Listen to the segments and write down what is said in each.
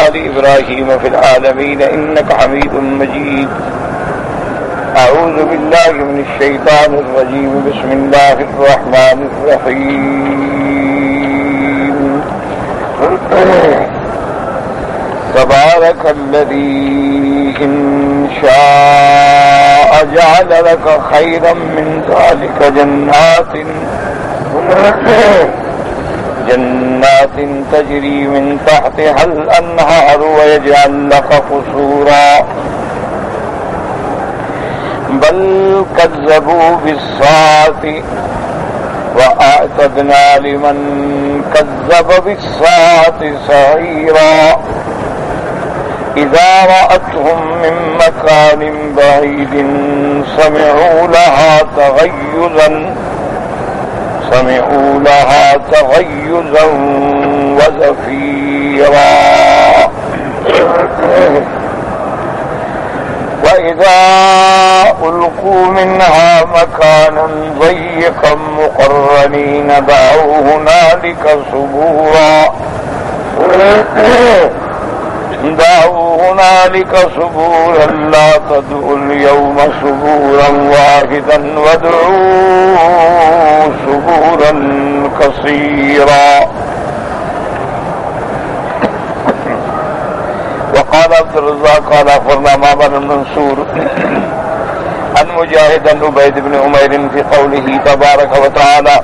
آل إبراهيم في العالمين إنك حميد مجيد. أعوذ بالله من الشيطان الرجيم. بسم الله الرحمن الرحيم. تبارك الذي إن شاء جعل لك خيرا من ذلك جنات تجري من تحتها الأنهار ويجعل لك قصورا بل كذبوا بالساعة وأعتدنا لمن كذب بالساعة سعيرا إذا رأتهم من مكان بعيد سمعوا لها تغيظا وزفيرا وإذا ألقوا منها مكانا ضيقا مقرنين دعوا هنالك صبورا لا تدعوا اليوم صبورا واحدا وادعوا صبورا كثيرا. وقال عبد الرزاق قال أخبرنا معمر بن منصور عن مجاهد بن عبيد بن عمير في قوله تبارك وتعالى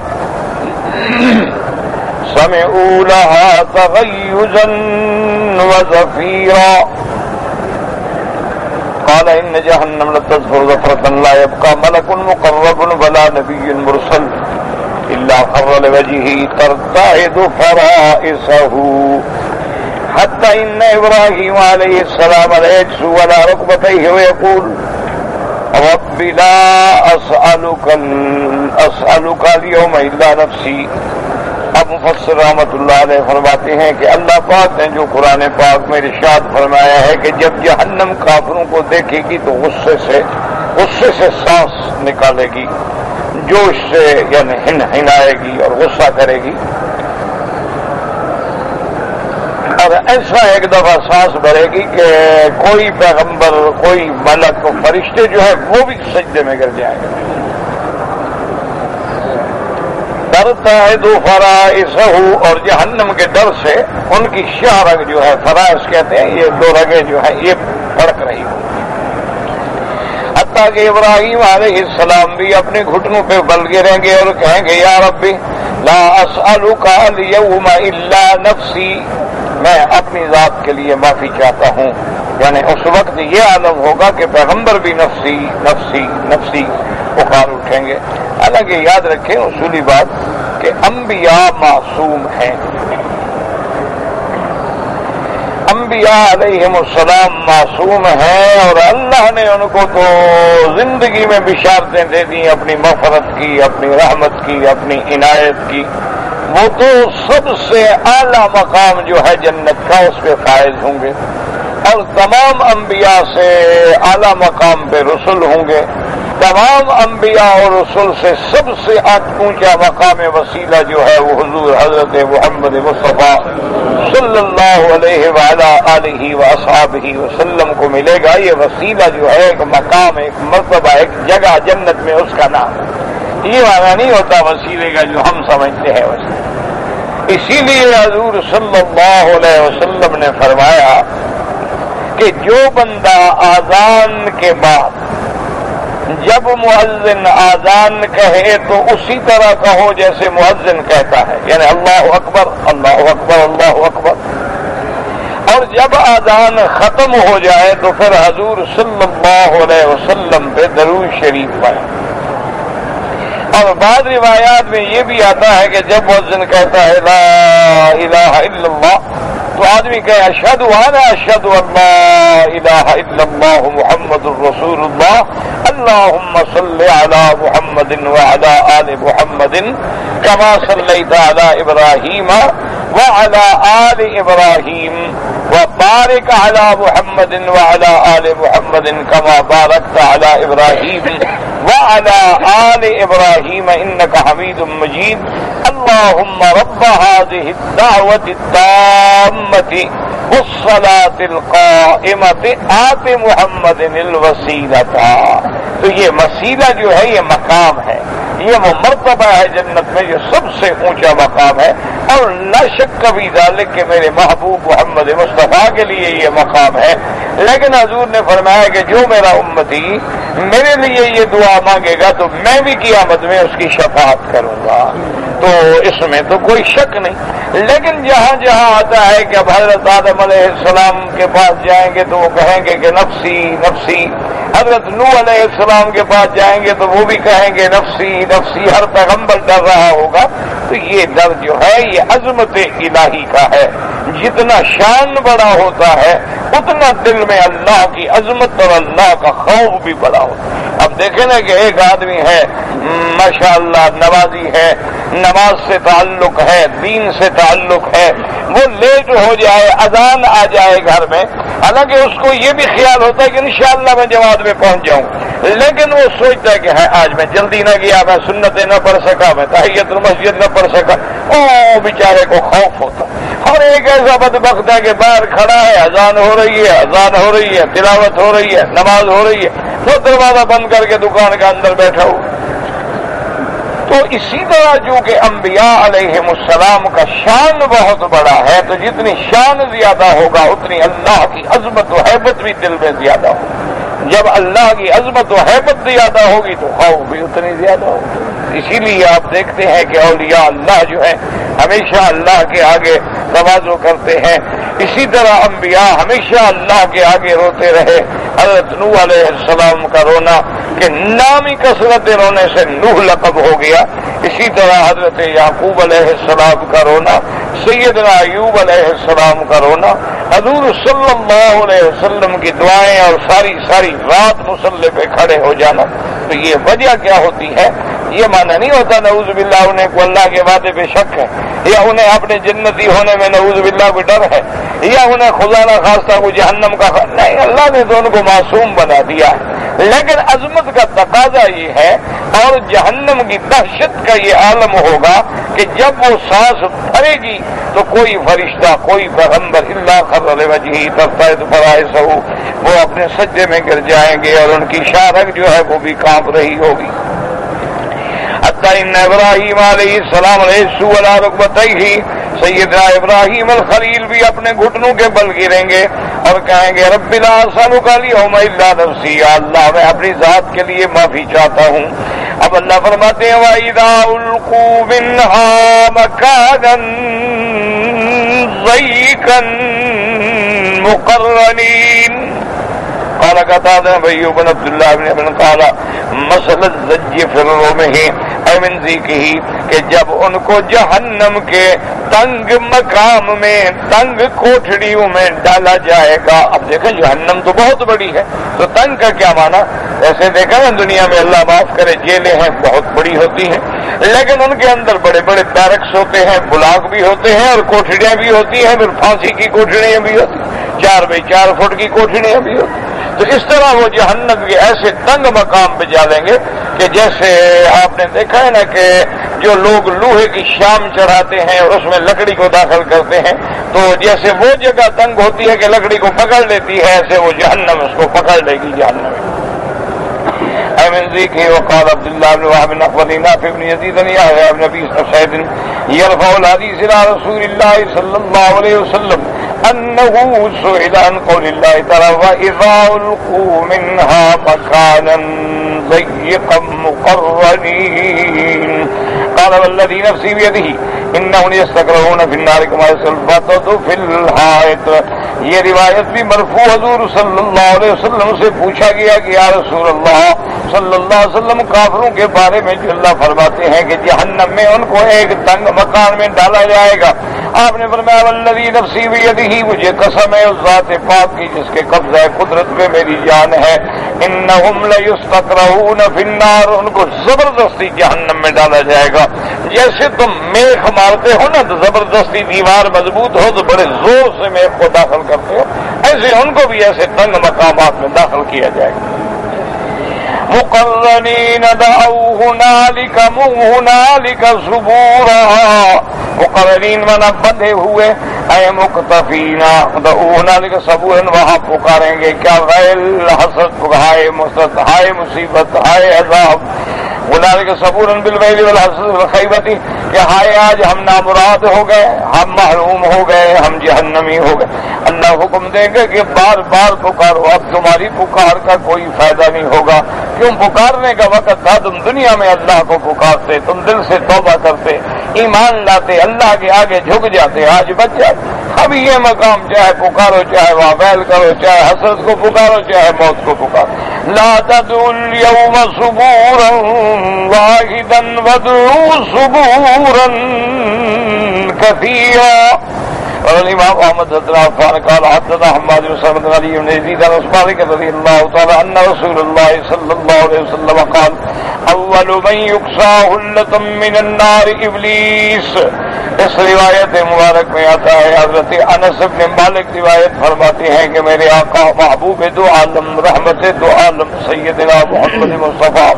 سمعوا لها تغيظا وزفيرا قال إن جهنم لتزفر زفرة لا يبقى ملك مقرب ولا نبي مرسل إلا خر لوجهه ترتعد فرائسه حتى إن إبراهيم عليه السلام ليجسو على ركبتيه ويقول رب لا أسألك اليوم إلا نفسي. اب مفسر رحمۃ اللہ علیہ فرماتے ہیں کہ اللہ پاک نے جو قرآن پاک میں ارشاد فرمایا ہے کہ جب جہنم کافروں کو دیکھے گی تو غصے سے سانس نکالے گی، جوش سے یعنی ہنائے گی اور غصہ کرے گی، اور ایسا ایک دفعہ سانس بھرے گی کہ کوئی پیغمبر، کوئی ملک، فرشتے جو ہے وہ بھی سجدے میں گر جائیں گے. ترتعد فرائسہ، اور جہنم کے ڈر سے ان کی شاہ رگ جو ہے، فرائس کہتے ہیں یہ دو رگیں جو ہیں یہ پھڑک رہی ہوں. حتیٰ کہ ابراہیم علیہ السلام بھی اپنے گھٹنوں پہ بل گریں گے اور کہیں گے یا ربی لا اسألک اليوم الا نفسی، میں اپنی ذات کے لیے معافی چاہتا ہوں. یعنی اس وقت یہ عالم ہوگا کہ پیغمبر بھی نفسی نفسی نفسی پکار اٹھیں گے. حالانکہ یاد رکھیں اصولی بات کہ انبیاء معصوم ہیں، انبیاء علیہم السلام معصوم ہیں، اور اللہ نے ان کو تو زندگی میں بشارتیں دے دی اپنی مغفرت کی، اپنی رحمت کی، اپنی عنایت کی. وہ تو سب سے اعلیٰ مقام جو ہے جنت کا اس پہ فائز ہوں گے، اور تمام انبیاء سے اعلیٰ مقام پہ رسل ہوں گے. تمام انبیاء اور رسول سے سب سے اونچا مقام وسیلہ جو ہے وہ حضور حضرت محمد مصطفیٰ صلی اللہ علیہ وعلی آلہ واصحابہ وسلم کو ملے گا. یہ وسیلہ جو ہے ایک مقام، ایک مرتبہ، ایک جگہ جنت میں اس کا نام ہے. یہ معنی نہیں ہوتا وسیلے کا جو ہم سمجھتے ہیں وسیلہ. اسی لیے حضور صلی اللہ علیہ وسلم نے فرمایا کہ جو بندہ آذان کے بعد جب مؤذن آذان کہے تو اسی طرح کہو جیسے مؤذن کہتا ہے، یعنی اللہ اکبر اللہ اکبر اللہ اکبر. اور جب آذان ختم ہو جائے تو پھر حضور صلی اللہ علیہ وسلم پہ درود شریف پڑھیں. اور بعض روایات میں یہ بھی آتا ہے کہ جب مؤذن کہتا ہے لا الہ الا اللہ تو آدمی کہے اشہد وانا اشہد ان لا الہ الا اللہ محمد الرسول اللہ اللہم صل علی محمد وعلی آل محمد کما صلیت علی ابراہیم وعلی آل ابراہیم وبارک علی محمد وعلی آل محمد کما بارکت علی ابراہیم وعلى آل إبراهيم إنك حميد مجيد اللهم رب هذه الدعوة التامة والصلاة القائمة آت محمد الوسیلۃ. تو یہ وسیلہ جو ہے یہ مقام ہے، یہ وہ مرتبہ ہے جنت میں جو سب سے اونچا مقام ہے، اور لا شک فی ذلک کہ میرے محبوب محمد مصطفیٰ کے لیے یہ مقام ہے. لیکن حضور نے فرمایا کہ جو میرا امتی میرے لیے یہ دعا مانگے گا تو میں بھی قیامت میں اس کی شفاعت کروں گا. تو اس میں تو کوئی شک نہیں. لیکن جہاں جہاں آتا ہے کہ اب حضرت آدم علیہ السلام کے پاس جائیں گے تو وہ کہیں گے کہ نفسی نفسی، حضرت نوح علیہ السلام کے پاس جائیں گے تو وہ بھی کہیں گے نفسی نفسی، ہر پیغمبر ڈر رہا ہوگا. تو یہ ڈر جو ہے یہ عظمت الہی کا ہے. جتنا شان بڑا ہوتا ہے اتنا دل میں اللہ کی عظمت اور اللہ کا خوف بھی بڑا ہوتا ہے. اب دیکھیں نا کہ ایک آدمی ہے ماشاءاللہ نمازی ہے، نماز سے تعلق ہے، دین سے تعلق ہے، وہ لیٹ ہو جائے، اذان آ جائے گھر میں، حالانکہ اس کو یہ بھی خیال ہوتا ہے کہ انشاءاللہ میں جماعت میں پہنچ جاؤں، لیکن وہ سوچتا ہے کہ آج میں جلدی نہ گیا، میں سنتیں نہ پڑھ سکا، میں تحیت المسجد نہ پڑھ سکا. او بیچارے کو خوف ہوتا. اور ایک ایسا بدبخت ہے کہ باہر کھڑا ہے، اذان ہو رہی ہے، اذان ہو رہی ہے، تلاوت ہو رہی ہے، نماز ہو رہی ہے، تو دروازہ بند کر کے دکان کے اندر بیٹھا ہو. تو اسی طرح جو کہ انبیاء علیہم السلام کا شان بہت بڑا ہے، تو جتنی شان زیادہ ہوگا اتنی اللہ کی عظمت و حیبت بھی دل میں زیادہ ہوگی. جب اللہ کی عظمت و حیبت زیادہ ہوگی تو خوف بھی اتنی زیادہ ہوگی. اسی لیے آپ دیکھتے ہیں کہ اولیاء اللہ جو ہیں ہمیشہ اللہ کے آگے تواضع کرتے ہیں. اسی طرح انبیاء ہمیشہ اللہ کے آگے روتے رہے. حضرت نوح علیہ السلام کا رونا کہ نامی کثرت رونے سے نوح لقب ہو گیا. اسی طرح حضرت یعقوب علیہ السلام کا رونا، سیدنا ایوب علیہ السلام کا رونا، حضور صلی اللہ علیہ وسلم کی دعائیں اور ساری رات مصلی پہ کھڑے ہو جانا. تو یہ وجہ کیا ہوتی ہے؟ یہ معنی نہیں ہوتا نعوذ باللہ انہیں کو اللہ کے وعدے پہ شک ہے، یا انہیں اپنے جنتی ہونے میں نعوذ باللہ کو ڈر ہے، یا انہیں خدا نہ خواستہ کو جہنم کا نہیں. اللہ نے تو ان کو معصوم بنا دیا ہے. لیکن عظمت کا تقاضا یہ ہے اور جہنم کی دہشت کا یہ عالم ہوگا کہ جب وہ سانس بھرے گی تو کوئی فرشتہ، کوئی پیغمبر الا خر لوجہہ ترتعد فرائصہ، وہ اپنے سجدے میں گر جائیں گے اور ان کی شارک جو ہے وہ بھی کانپ رہی ہوگی. حتی ان ابراہیم علیہ السلام ریسو علی رکبتیہ، سیدنا ابراہیم الخلیل بھی اپنے گھٹنوں کے بل گریں گے اور کہیں گے رب لا اسألک اليوم الا نفسی، یا اللہ میں اپنی ذات کے لیے معافی چاہتا ہوں. اب اللہ فرماتے ہیں وَإِذَا أُلْقُوا مِنْهَا مَكَانًا ضَيِّقًا مُقَرَّنِينَ. قال قتادہ بن ابن عبد اللہ بن ابن قال مثل الزج فی الرمح اے من ذیکہ، کہ جب ان کو جہنم کے تنگ مقام میں، تنگ کوٹھڑیوں میں ڈالا جائے گا. اب دیکھیں جہنم تو بہت بڑی ہے، تو تنگ کا کیا معنی؟ ایسے دیکھا نا دنیا میں اللہ معاف کرے جیلیں ہیں بہت بڑی ہوتی ہیں، لیکن ان کے اندر بڑے بڑے بیرکس ہوتے ہیں، بلاک بھی ہوتے ہیں اور کوٹھڑیاں بھی ہوتی ہیں، پھر پھانسی کی کوٹھڑیاں بھی ہوتی ہیں، 4 بائی 4 فٹ کی کوٹھڑیاں بھی ہوتی ہیں. تو اس طرح وہ جہنم کے ایسے تنگ مقام پہ جالیں گے کہ جیسے آپ نے دیکھا ہے نا کہ جو لوگ لوہے کی شام چڑھاتے ہیں اور اس میں لکڑی کو داخل کرتے ہیں، تو جیسے وہ جگہ تنگ ہوتی ہے کہ لکڑی کو پکڑ لیتی ہے، ایسے وہ جہنم اس کو پکڑ لے گی جہنم. من ذیکہ وقال عبد اللہ بن وهب اخبرنی نافع بن یزید بن یحییٰ بن ابی سعید یرفع الحدیث الى رسول اللہ صلی اللہ علیہ وسلم انه سئل عن قول الله تعالى واذا القوا منها مكانا ضيقا مقرنين قال والذي نفسي بيده انهم يستكرهون في النار كما يستلفظ في الحائط. یہ روایت بھی مرفوع حضور صلی اللہ علیہ وسلم سے پوچھا گیا کہ یا رسول اللہ صلی اللہ علیہ وسلم کافروں کے بارے میں جو اللہ فرماتے ہیں کہ جہنم میں ان کو ایک تنگ مکان میں ڈالا جائے گا، آپ نے فرمایا والذی نفسی بیدہ، مجھے قسم ہے اس ذات پاک کی جس کے قبضہ قدرت میں میری جان ہے، انہم لیستکرہون فی النار، ان کو زبردستی جہنم میں ڈالا جائے گا. جیسے تم میخ مارتے ہو نا تو زبردستی دیوار مضبوط ہو تو بڑے زور سے میخ کو داخل کرتے ہو، ایسے ان کو بھی ایسے تنگ مقامات میں داخل کیا جائے گا. مقرنین دعوا ہنالک ثبورا، مقرنین مانا بندھے ہوئے، اے مقتفینا هنالک صبورا، وہاں پکاریں گے کیا؟ غیر حسرت، ہائے مسرت، ہائے مصیبت، ہائے عذاب. هنالک صبورا بالویل والحسرت والخیبت، کہ ہائے آج ہم نامراد ہو گئے، ہم محروم ہو گئے، ہم جہنمی ہو گئے. اللہ حکم دیں گے کہ بار بار پکارو، اب تمہاری پکار کا کوئی فائدہ نہیں ہوگا. کیوں؟ پکارنے کا وقت تھا، تم دنیا میں اللہ کو پکارتے، تم دل سے توبہ کرتے، ایمان لاتے، اللہ کے آگے جھک جاتے، آج بچ جاتے. اب یہ مقام چاہے پکارو، چاہے وہاں ویل کرو، چاہے حسرت کو پکارو، چاہے موت کو پکارو. لا تدعوا اليوم صبورا واحدا وادعوا صبورا كثيرا. اور الامام احمد بن عفان قال حدثنا حماد بن سلمة عن علي بن يزيد عن مالك رضي الله تعالى ان رسول الله صلى الله عليه وسلم قال اول من يقصى هلة من النار ابلیس. اس روایت مبارک میں آتا ہے حضرت انس بن مالک روایت فرماتے ہیں کہ میرے آقا محبوب دو عالم رحمت دو عالم سیدنا محمد مصطفیٰ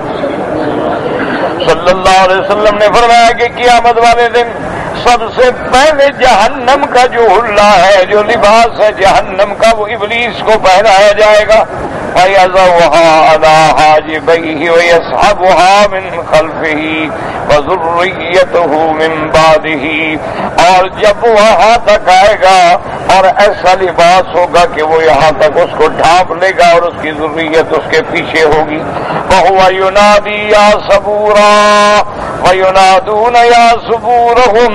صلی اللہ علیہ وسلم نے فرمایا کہ قیامت والے دن سب سے پہلے جہنم کا جو حلہ ہے، جو لباس ہے جہنم کا، وہ ابلیس کو پہنایا جائے گا. فَيَضَعُهَا عَلَى حَاجِبَيْهِ وَيَسْحَبُهَا مِنْ خَلْفِهِ وَذُرِّيَّتُهُ مِنْ بَعْدِهِ. اور جب وہاں تک آئے گا اور ایسا لباس ہوگا کہ وہ یہاں تک اس کو ڈھانپ لے گا اور اس کی ذریت اس کے پیچھے ہوگی. وَهُوَ يُنَادِي يَا صَبُورًا وَيُنَادُونَ يَا صُبُورَهُمْ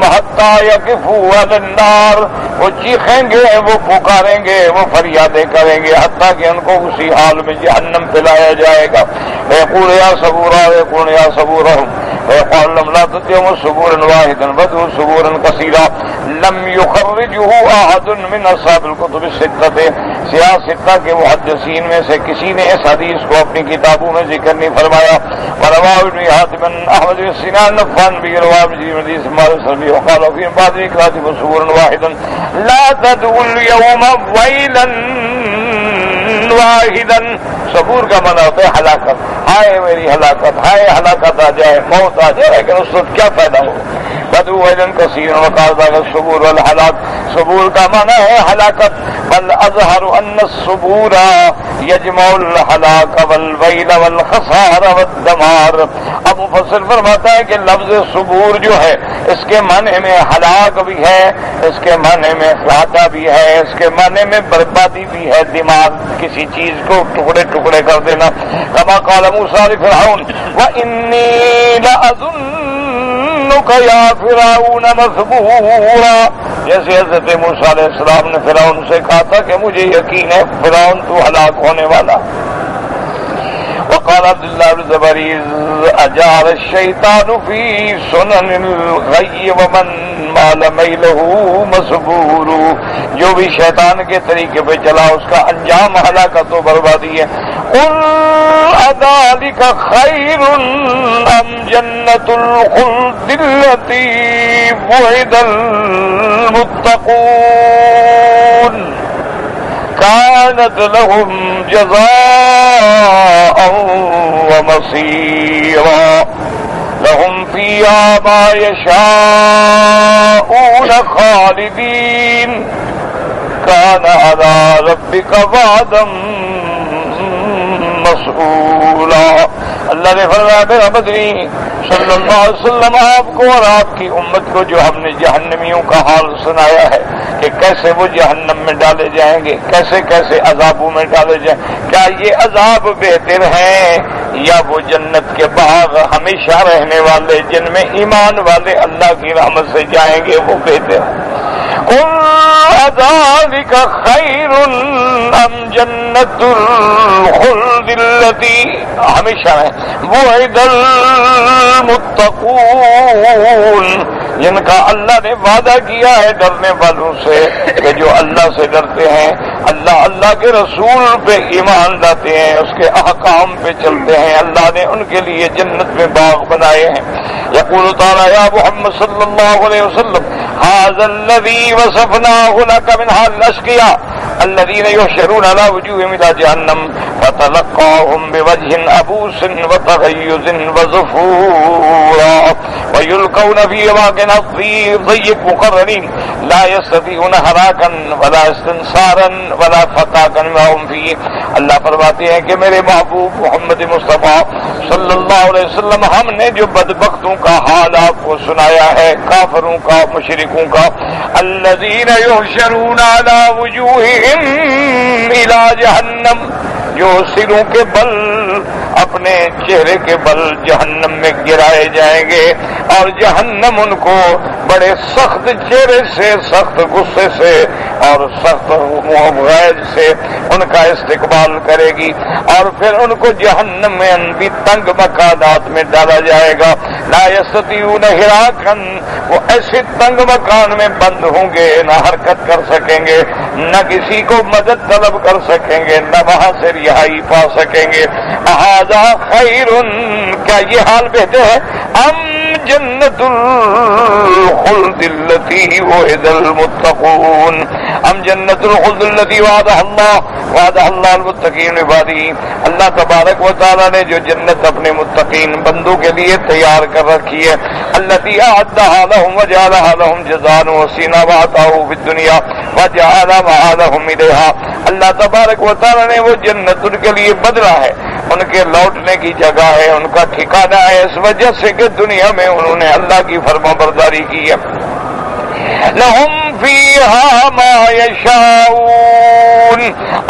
حَتَّى يَقِفُوا عَلَى النَّارِ. وہ چیخیں گے، وہ پکاریں گے، وہ فریادیں کریں گے حتیٰ کہ ان کو اسی حال میں جہنم پہ لایا جائے گا. وَيَقُولُ يَا صَبُورًا وَيَقُولُ يَا صَبُورَهُمْ وَيَقَالُ لَمْ لَا تَدْعُوا صُبُورًا وَاحِدًا وَادْعُوا صُبُورًا كَثِيرًا. لم يخرجه احد من اصحاب الكتب الستة. سیاہ ستہ کے محدثین میں سے کسی نے اس حدیث کو اپنی کتابوں میں ذکر نہیں فرمایا. ورواه ابن حاتم احمد بن سنان نفان به رواه ابن حدیث مالك سلبي وقال في بعض كاتب صبورا واحدا لا تدعوا اليوم ويلا واحدا. صبور کا معنی ہوتا ہے ہلاکت. ہائے میری ہلاکت، ہائے ہلاکت آ جائے، موت آ جائے، لیکن اس وقت کیا فائدہ ہو؟ بدو ویلن کثیر وقال الصبور والہلاک. صبور کا معنی ہے ہلاکت. بل اظہر ان الصبور یجمع الہلاک والویل والخسار والدمار. اب مفسر فرماتا ہے کہ لفظ صبور جو ہے اس کے معنی میں ہلاک بھی ہے، اس کے معنی میں گھاٹا بھی ہے، اس کے معنی میں بربادی بھی ہے، دماغ کسی چیز کو ٹکڑے ٹکڑے کر دینا. کما قال موسیٰ لفرعون وانی لأظنک یا فرعون مثبورا. جیسے حضرت موسیٰ علیہ السلام نے فرعون سے کہا تھا کہ مجھے یقین ہے فرعون تو ہلاک ہونے والا. وقال عبد الله بن زبريز اجعل الشيطان في سنن الغي ومن مال ميله مسبور. جو بھی شیطان کے طریقے پہ چلا اس کا انجام ہلاکت و بربادی ہے. قل اذلك خير ام جنة الخلد التي وعد المتقون كانت لهم جزاء ومصيرا لهم فيها ما يشاءون خالدين كان على ربك وعدا مسئولا. اللہ نے فرمایا میرا بدری صلی اللہ علیہ وسلم آپ کو اور آپ کی امت کو جو ہم نے جہنمیوں کا حال سنایا ہے کہ کیسے وہ جہنم میں ڈالے جائیں گے، کیسے کیسے عذابوں میں ڈالے جائیں، کیا یہ عذاب بہتر ہیں یا وہ جنت کے باغ ہمیشہ رہنے والے جن میں ایمان والے اللہ کی رحمت سے جائیں گے وہ بہتر ہیں. قل اذلك خير ام جنة الخلد التي ہمیشہ ہے وعد المتقون جن کا اللہ نے وعدہ کیا ہے ڈرنے والوں سے کہ جو اللہ سے ڈرتے ہیں، اللہ کے رسول پہ ایمان لاتے ہیں، اس کے احکام پہ چلتے ہیں، اللہ نے ان کے لیے جنت میں باغ بنائے ہیں. یقول تعالی یا محمد صلی اللہ علیہ وسلم هذا الذي وصفناه لك من حال الاشقياء الذين يحشرون على وجوههم الى جهنم فتلقاهم بوجه عبوس وتغيظ وزفورا ويلقون في أماكن ضيق مقرنين لا يستطيعون حراكا ولا استنصارا ولا فتاكا ما هم فيه. اللہ فرماتے ہیں کہ میرے محبوب محمد مصطفیٰ صلی اللہ علیہ وسلم ہم نے جو بدبختوں کا حال آپ کو سنایا ہے، کافروں کا، مشرکوں کا، الذین یحشرون علی وجوہہم الی جہنم، جو سروں کے بل اپنے چہرے کے بل جہنم میں گرائے جائیں گے، اور جہنم ان کو بڑے سخت چہرے سے، سخت غصے سے اور سخت غیظ سے ان کا استقبال کرے گی، اور پھر ان کو جہنم میں بھی تنگ مکانات میں ڈالا جائے گا. لا یستطیعون حراکا، وہ ایسے تنگ مکان میں بند ہوں گے، نہ حرکت کر سکیں گے، نہ کسی کو مدد طلب کر سکیں گے، نہ وہاں سے رہائی پا سکیں گے. ھذا خیر، کیا یہ حال بہتر ہے؟ ام جنت الخلد التي وعد المتقون، ام جنت الخلد التي وعدها الله المتقین عبادی. اللہ تبارک و تعالی نے جو جنت اپنے متقین بندوں کے لیے تیار کر رکھی ہے، التي اعدها لهم وجعلها لهم جزاء وحسنا وعطاء في الدنيا وجعل مآلهم اليها. اللہ تبارک و تعالی نے وہ جنت ان کے لیے بدلا ہے، ان کے لوٹنے کی جگہ ہے، ان کا ٹھکانہ ہے، اس وجہ سے کہ دنیا میں انہوں نے اللہ کی فرما برداری کی ہے. لہم فیہا ما یشاؤون،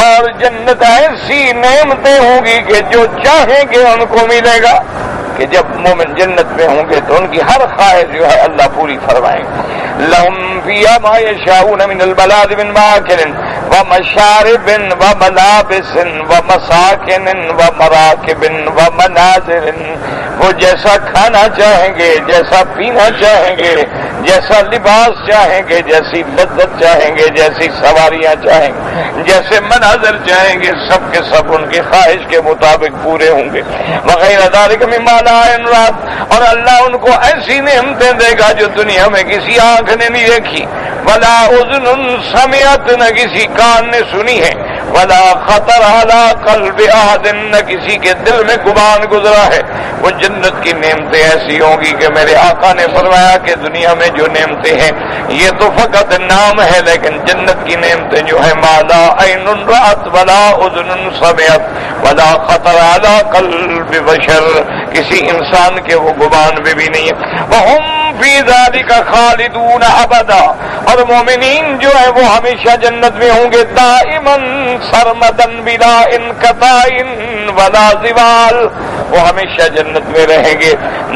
اور جنت ایسی نعمتیں ہوں گی کہ جو چاہیں گے ان کو ملے گا. کہ جب مومن جنت میں ہوں گے تو ان کی ہر خواہش جو ہے اللہ پوری فرمائیں گے. لہم فیہا ما یشاؤون من البلاد من ماکل ومشارب وملابس ومساکن ومراکب ومناظر، وہ جیسا کھانا چاہیں گے، جیسا پینا چاہیں گے، جیسا لباس چاہیں گے، جیسی لذت چاہیں گے، جیسی سواریاں چاہیں گے، جیسے مناظر چاہیں گے، سب کے سب ان کی خواہش کے مطابق پورے ہوں گے. وغیر ذالک مما لا عین رأت، اور اللہ ان کو ایسی نعمتیں دے گا جو دنیا میں کسی آنکھ نے نہیں دیکھی، ولا اذن سمعت، نہ کسی کان نے سنی ہے، ولا خطر علی قلب احد، نہ کسی کے دل میں گمان گزرا ہے. وہ جنت کی نعمتیں ایسی ہوں گی کہ میرے آقا نے فرمایا کہ دنیا میں جو نعمتیں ہیں یہ تو فقط نام ہے، لیکن جنت کی نعمتیں جو ہیں ما لا عین رأت ولا اذن سمعت ولا خطر علی قلب بشر، کسی انسان کے وہ گمان میں بھی نہیں ہے. وہم فی ذالک خالدون ابدا، اور مومنین جو ہے وہ ہمیشہ جنت میں ہوں گے، دائماً سرمدن بلا انقطاع ولا زوال، وہ ہمیشہ جنت میں رہیں گے،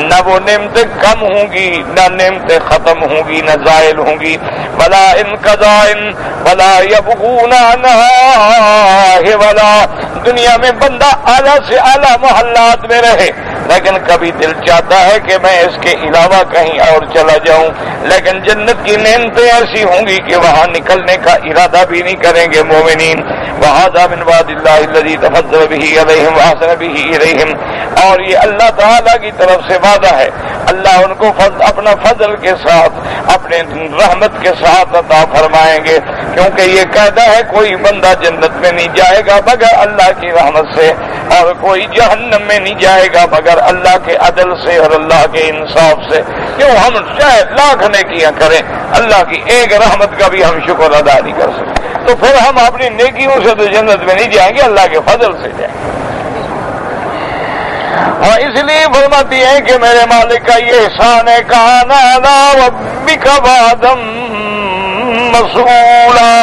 نہ وہ نعمتیں کم ہوں گی، نہ نعمتیں ختم ہوں گی، نہ زائل ہوں گی. ولا انقضاء ولا یبغون عنہا ولا، دنیا میں بندہ اعلیٰ سے اعلیٰ محلات میں رہے، لیکن کبھی دل چاہتا ہے کہ میں اس کے علاوہ کہیں اور چلا جاؤں، لیکن جنت کی نعمتیں ایسی ہوں گی کہ وہاں نکلنے کا ارادہ بھی نہیں کریں گے مومنین. وَهَذَا مِنْ وَعْدِ اللَّهِ الَّذِي تَفَضَّلَ بِهِ عَلَيْهِمْ وَأَحْسَنَ بِهِ إِلَيْهِمْ، اور یہ اللہ تعالیٰ کی طرف سے وعدہ ہے، اللہ ان کو اپنا فضل کے ساتھ، اپنے رحمت کے ساتھ عطا فرمائیں گے، کیونکہ یہ قاعدہ ہے کوئی بندہ جنت میں نہیں جائے گا مگر اللہ کی رحمت سے، اور کوئی جہنم میں نہیں جائے گا مگر اللہ کے عدل سے اور اللہ کے انصاف سے. کیوں ہم چاہے لاکھ نیکیاں کریں، اللہ کی ایک رحمت کا بھی ہم شکر ادا نہیں کر سکتے، تو پھر ہم اپنی نیکیوں سے تو جنت میں نہیں جائیں گے، اللہ کے فضل سے جائیں گے. اور اس لیے فرماتی ہے کہ میرے مالک کا یہ احسان ہے، کان علی ربک وعدا مسئولا،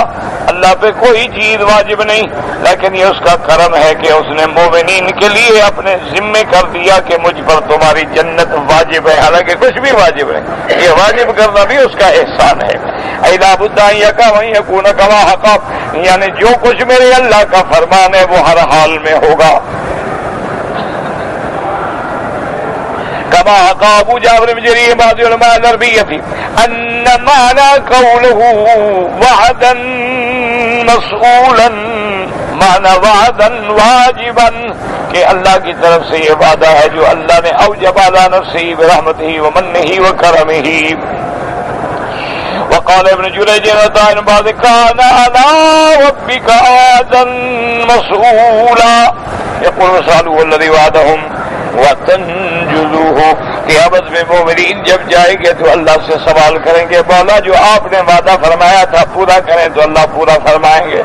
اللہ پہ کوئی چیز واجب نہیں، لیکن یہ اس کا کرم ہے کہ اس نے مومنین کے لیے اپنے ذمے کر دیا کہ مجھ پر تمہاری جنت واجب ہے، حالانکہ کچھ بھی واجب نہیں، یہ واجب کرنا بھی اس کا احسان ہے. اذا بدا یکون کما حق، یعنی جو کچھ میرے اللہ کا فرمان ہے وہ ہر حال میں ہوگا. كما حكى ابو جابر بن جرير بعض علماء العربية ان معنى قوله وعدا مسؤولا معنى وعدا واجبا، کہ اللہ کی طرف سے یہ وعدہ ہے جو اللہ نے اوجب على نفسه برحمته ومنه وكرمه. وقال ابن جريج عن بعض كان على ربك وعدا مسؤولا، يقول وسألوا الذي وعدهم وتنجزوه قیامت میں مومنین جب جائیں گے تو اللہ سے سوال کریں گے مولا جو آپ نے وعدہ فرمایا تھا پورا کریں تو اللہ پورا فرمائیں گے.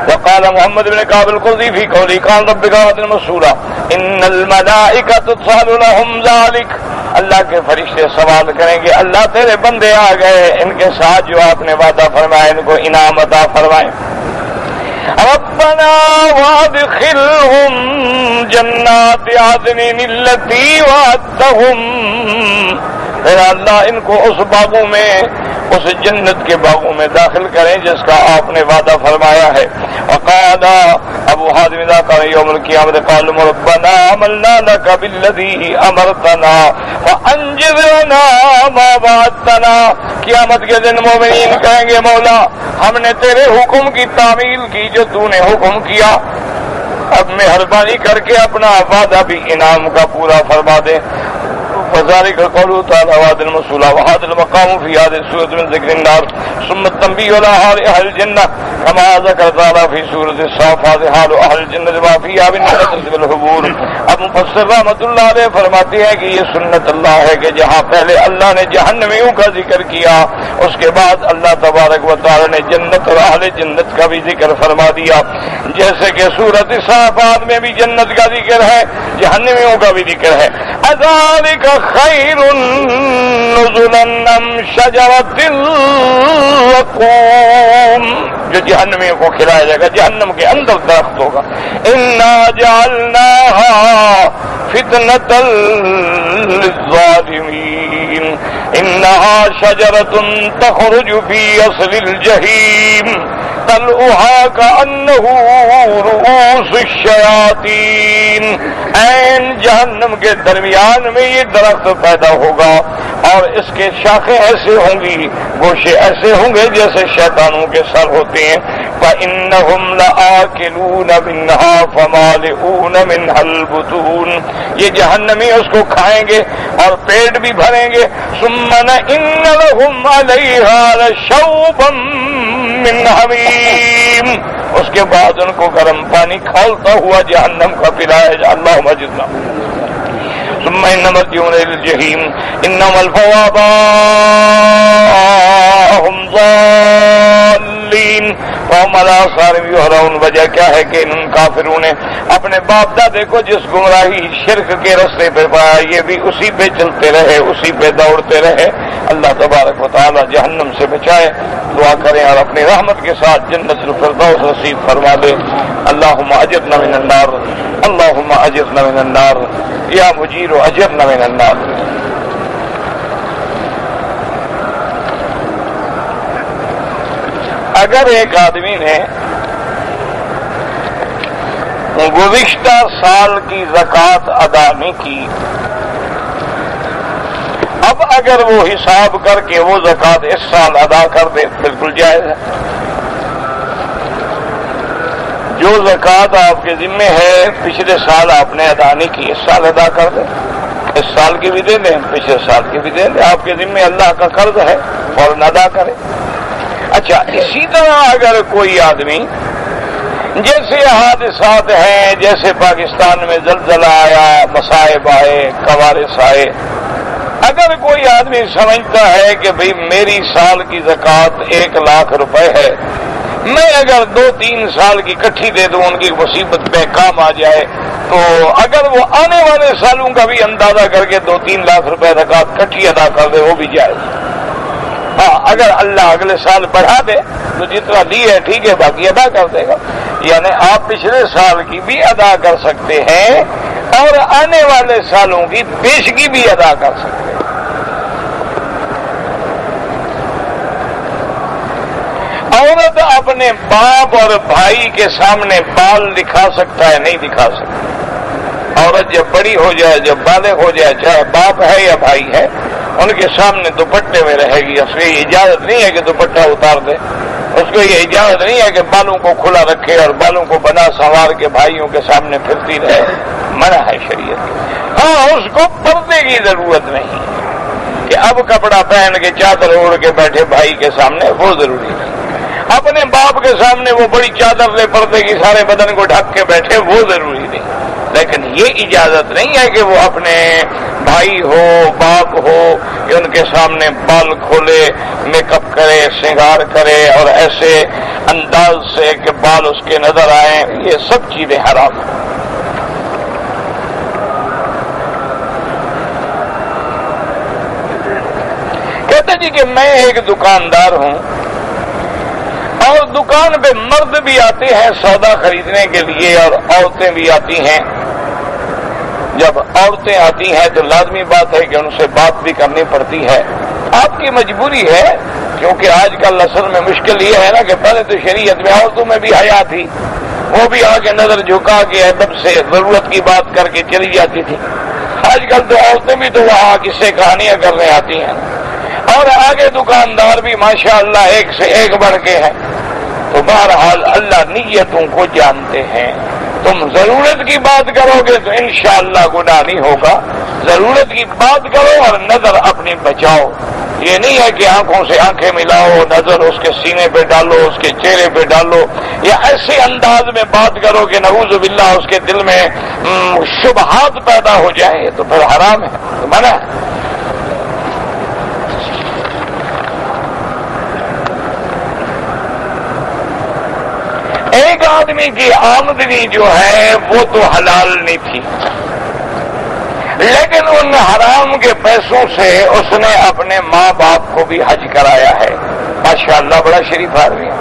وقال محمد بن كعب القرظي في قوله قال ربك وعدا مسؤولا ان الملائكة تسأل لهم ذلك. اللہ کے فرشتے سوال کریں گے اللہ تیرے بندے آ گئے ان کے ساتھ جو آپ نے وعدہ فرمایا ان کو انعام عطا فرمائے. ربنا وادخلهم جنات عدن التي وعدتهم. پھر اللہ ان کو اس باغوں میں اس جنت کے باغوں میں داخل کریں جس کا آپ نے وعدہ فرمایا ہے. وقال ابو حازم اذا قال يوم القيامة قالوا ربنا عملنا لك بالذي امرتنا وانجزنا ما وعدتنا. قیامت کے دن مومنین کہیں گے مولا ہم نے تیرے حکم کی تعمیل کی جو تو نے حکم کیا اب مہربانی کر کے اپنا وعدہ بھی انعام کا پورا فرما دے. وذلك قوله تعالى وعد المسؤولا وهذا المقام في هذه السورة من ذكر النار ثم التنبيه على حال أهل الجنة كما ذكر تعالى في سورة الصافات حال أهل الجنة ما فيها من النصر والحبور. اب مفسر رحمۃ اللہ علیہ فرماتے ہیں کہ یہ سنت اللہ ہے کہ جہاں پہلے اللہ نے جہنمیوں کا ذکر کیا اس کے بعد اللہ تبارک و تعالی نے جنت اور اہل جنت کا بھی ذکر فرما دیا. جیسے کہ سورۃ الصافات میں بھی جنت کا ذکر ہے جہنمیوں کا بھی ذکر ہے. ذالک خیر نزلا ام شجرۃ الزقوم. جو جہنمیوں کو کھلایا جائے گا جہنم کے اندر درخت ہوگا. انا جعلناها فتنة للظالمین انها شجرۃ تخرج في اصل الجحیم طلعها كأنه رؤوس الشیاطین. عین جہنم کے درمیان میں یہ درخت پیدا ہوگا اور اس کے شاخیں ایسے ہوں گی گوشے ایسے ہوں گے جیسے شیطانوں کے سر ہوتے ہیں. فإنهم لآكلون منها فمالئون منها البطون. یہ جہنمی اس کو کھائیں گے اور پیٹ بھی بھریں گے. ثم إن لهم عليها لشوبا من حمیم. اس کے بعد ان کو گرم پانی کھولتا ہوا جہنم کا پلایا جائے. اللہم اجرنا. ثم إن مرجعهم إلى الجحيم إنهم ألفوا آباءهم ضالين فهم على آثارهم يهرعون. وجہ کیا ہے کہ ان کافروں نے اپنے باپ دادے کو جس گمراہی شرک کے رستے پہ پایا یہ بھی اسی پہ چلتے رہے اسی پہ دوڑتے رہے. اللہ تبارک و تعالی جہنم سے بچائے. دعا کریں اور اپنی رحمت کے ساتھ جنت الفردوس نصیب فرما دے. اللہم اجرنا من النار اللہم اجرنا من النار یا مجیر اجرنا من النار. اگر ایک آدمی نے گزشتہ سال کی زکوٰۃ ادا نہیں کی اب اگر وہ حساب کر کے وہ زکوٰۃ اس سال ادا کر دے بالکل جائز ہے. جو زکوٰۃ آپ کے ذمے ہے پچھلے سال آپ نے ادا نہیں کی اس سال ادا کر دیں. اس سال کی بھی دے دیں پچھلے سال کی بھی دے دیں. آپ کے ذمے اللہ کا قرض ہے فوراً ادا کریں. اچھا اسی طرح اگر کوئی آدمی جیسے حادثات ہیں جیسے پاکستان میں زلزلہ آیا مصائب آئے کوارث آئے اگر کوئی آدمی سمجھتا ہے کہ بھئی میری سال کی زکوٰۃ 1,00,000 روپے ہے میں اگر 2-3 سال کی کٹھی دے دوں ان کی مصیبت میں کام آ جائے تو اگر وہ آنے والے سالوں کا بھی اندازہ کر کے 2-3 لاکھ روپے زکوٰۃ کٹھی ادا کر دے وہ بھی جائز. ہاں اگر اللہ اگلے سال بڑھا دے تو جتنا لی ہے ٹھیک ہے باقی ادا کر دے گا. یعنی آپ پچھلے سال کی بھی ادا کر سکتے ہیں اور آنے والے سالوں کی پیشگی بھی ادا کر سکتے ہیں. عورت اپنے باپ اور بھائی کے سامنے بال دکھا سکتا ہے نہیں دکھا سکتا. عورت جب بڑی ہو جائے جب بالغ ہو جائے چاہے باپ ہے یا بھائی ہے ان کے سامنے دوپٹے میں رہے گی. اس کو یہ اجازت نہیں ہے کہ دوپٹہ اتار دے. اس کو یہ اجازت نہیں ہے کہ بالوں کو کھلا رکھے اور بالوں کو بنا سنوار کے بھائیوں کے سامنے پھرتی رہے. منع ہے شریعت. ہاں اس کو پردے کی ضرورت نہیں کہ اب کپڑا پہن کے چادر اوڑھ کے بیٹھے بھائی کے سامنے وہ ضروری نہیں. اپنے باپ کے سامنے وہ بڑی چادر لے پردے کی سارے بدن کو ڈھک کے بیٹھے وہ ضروری نہیں. لیکن یہ اجازت نہیں ہے کہ وہ اپنے بھائی ہو باپ ہو کہ ان کے سامنے بال کھولے میک اپ کرے سنگار کرے اور ایسے انداز سے کہ بال اس کے نظر آئیں، یہ سب چیزیں حرام ہیں۔ کہتے جی کہ میں ایک دکاندار ہوں اور دکان پہ مرد بھی آتے ہیں سودا خریدنے کے لیے اور عورتیں بھی آتی ہیں۔ جب عورتیں آتی ہیں تو لازمی بات ہے کہ ان سے بات بھی کرنی پڑتی ہے، آپ کی مجبوری ہے، کیونکہ آج کل اصل میں مشکل یہ ہے نا کہ پہلے تو شریعت میں عورتوں میں بھی حیا تھی، وہ بھی آگے نظر جھکا کے ادب سے ضرورت کی بات کر کے چلی جاتی تھی۔ آج کل تو عورتیں بھی تو وہاں قصے کہانیاں کرنے آتی ہیں اور آگے دکاندار بھی ماشاءاللہ ایک سے ایک بڑھ کے ہیں۔ تو بہرحال اللہ نیتوں کو جانتے ہیں، تم ضرورت کی بات کرو گے تو انشاءاللہ گناہ نہیں ہوگا، ضرورت کی بات کرو اور نظر اپنی بچاؤ۔ یہ نہیں ہے کہ آنکھوں سے آنکھیں ملاؤ، نظر اس کے سینے پہ ڈالو، اس کے چہرے پہ ڈالو، یا ایسے انداز میں بات کرو کہ نعوذ باللہ اس کے دل میں شبہات پیدا ہو جائیں، تو پھر حرام ہے، تو منع ہے۔ ایک آدمی کی آمدنی جو ہے وہ تو حلال نہیں تھی، لیکن ان حرام کے پیسوں سے اس نے اپنے ماں باپ کو بھی حج کرایا ہے۔ ماشاءاللہ بڑا شریف آدمی ہے،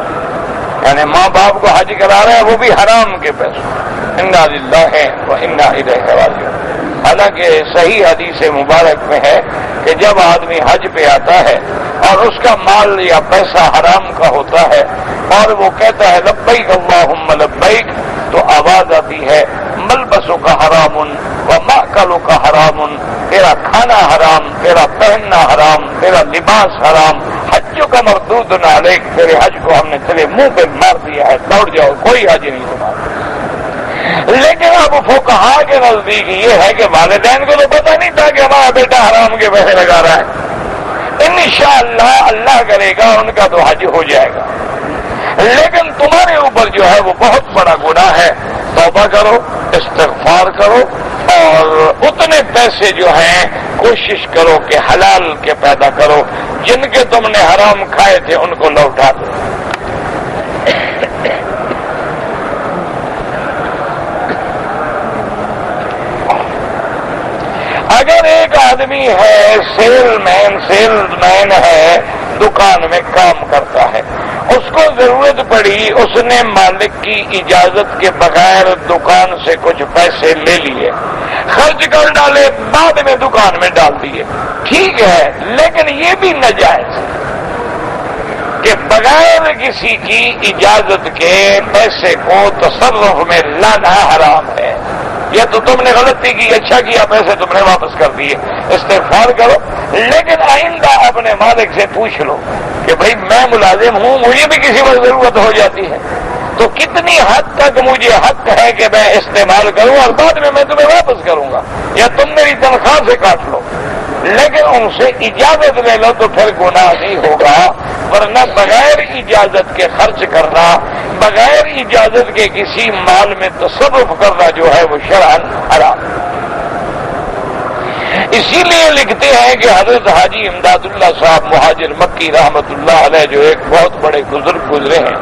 یعنی ماں باپ کو حج کرا رہا ہے وہ بھی حرام کے پیسوں۔ انا للہ و انا الیہ راجعون۔ حالانکہ صحیح حدیث مبارک میں ہے کہ جب آدمی حج پہ آتا ہے اور اس کا مال یا پیسہ حرام کا ہوتا ہے اور وہ کہتا ہے لبیک اللہم لبیک، تو آواز آتی ہے ملبسوں کا حرام و ماکلوں کا حرام، تیرا کھانا حرام، تیرا پہننا حرام، تیرا لباس حرام، حجوں کا مردود علیک، تیرے حج کو ہم نے تیرے منہ پہ مار دیا ہے، دوڑ جاؤ، کوئی حج نہیں تمہارا۔ لیکن اب فقہا کے نزدیک یہ ہے کہ والدین کو تو پتہ نہیں تھا کہ ہمارا بیٹا حرام کے پیسے لگا رہا ہے، انشاءاللہ اللہ کرے گا ان کا تو حج ہو جائے گا، لیکن تمہارے اوپر جو ہے وہ بہت بڑا گناہ ہے۔ توبہ کرو، استغفار کرو اور اتنے پیسے جو ہیں کوشش کرو کہ حلال کے پیدا کرو، جن کے تم نے حرام کھائے تھے ان کو لوٹا دو۔ اگر ایک آدمی ہے سیل مین ہے، دکان میں کام کرتا ہے، اس کو ضرورت پڑی، اس نے مالک کی اجازت کے بغیر دکان سے کچھ پیسے لے لیے، خرچ کر ڈالے، بعد میں دکان میں ڈال دیے، ٹھیک ہے، لیکن یہ بھی ناجائز ہے کہ بغیر کسی کی اجازت کے پیسے کو تصرف میں لانا حرام ہے۔ یہ تو تم نے غلطی کی، اچھا کیا پیسے تم نے واپس کر دیے، استغفار کرو، لیکن آئندہ اپنے مالک سے پوچھ لو کہ بھائی میں ملازم ہوں، مجھے بھی کسی وقت ضرورت ہو جاتی ہے، تو کتنی حد تک مجھے حق ہے کہ میں استعمال کروں اور بعد میں تمہیں واپس کروں گا، یا تم میری تنخواہ سے کاٹ لو، لیکن ان سے اجازت لے لو تو پھر گناہ نہیں ہوگا، ورنہ بغیر اجازت کے خرچ کرنا، بغیر اجازت کے کسی مال میں تصرف کرنا جو ہے وہ شرعاً حرام۔ اسی لیے لکھتے ہیں کہ حضرت حاجی امداد اللہ صاحب مہاجر مکی رحمت اللہ علیہ جو ایک بہت بڑے بزرگ گزرے ہیں،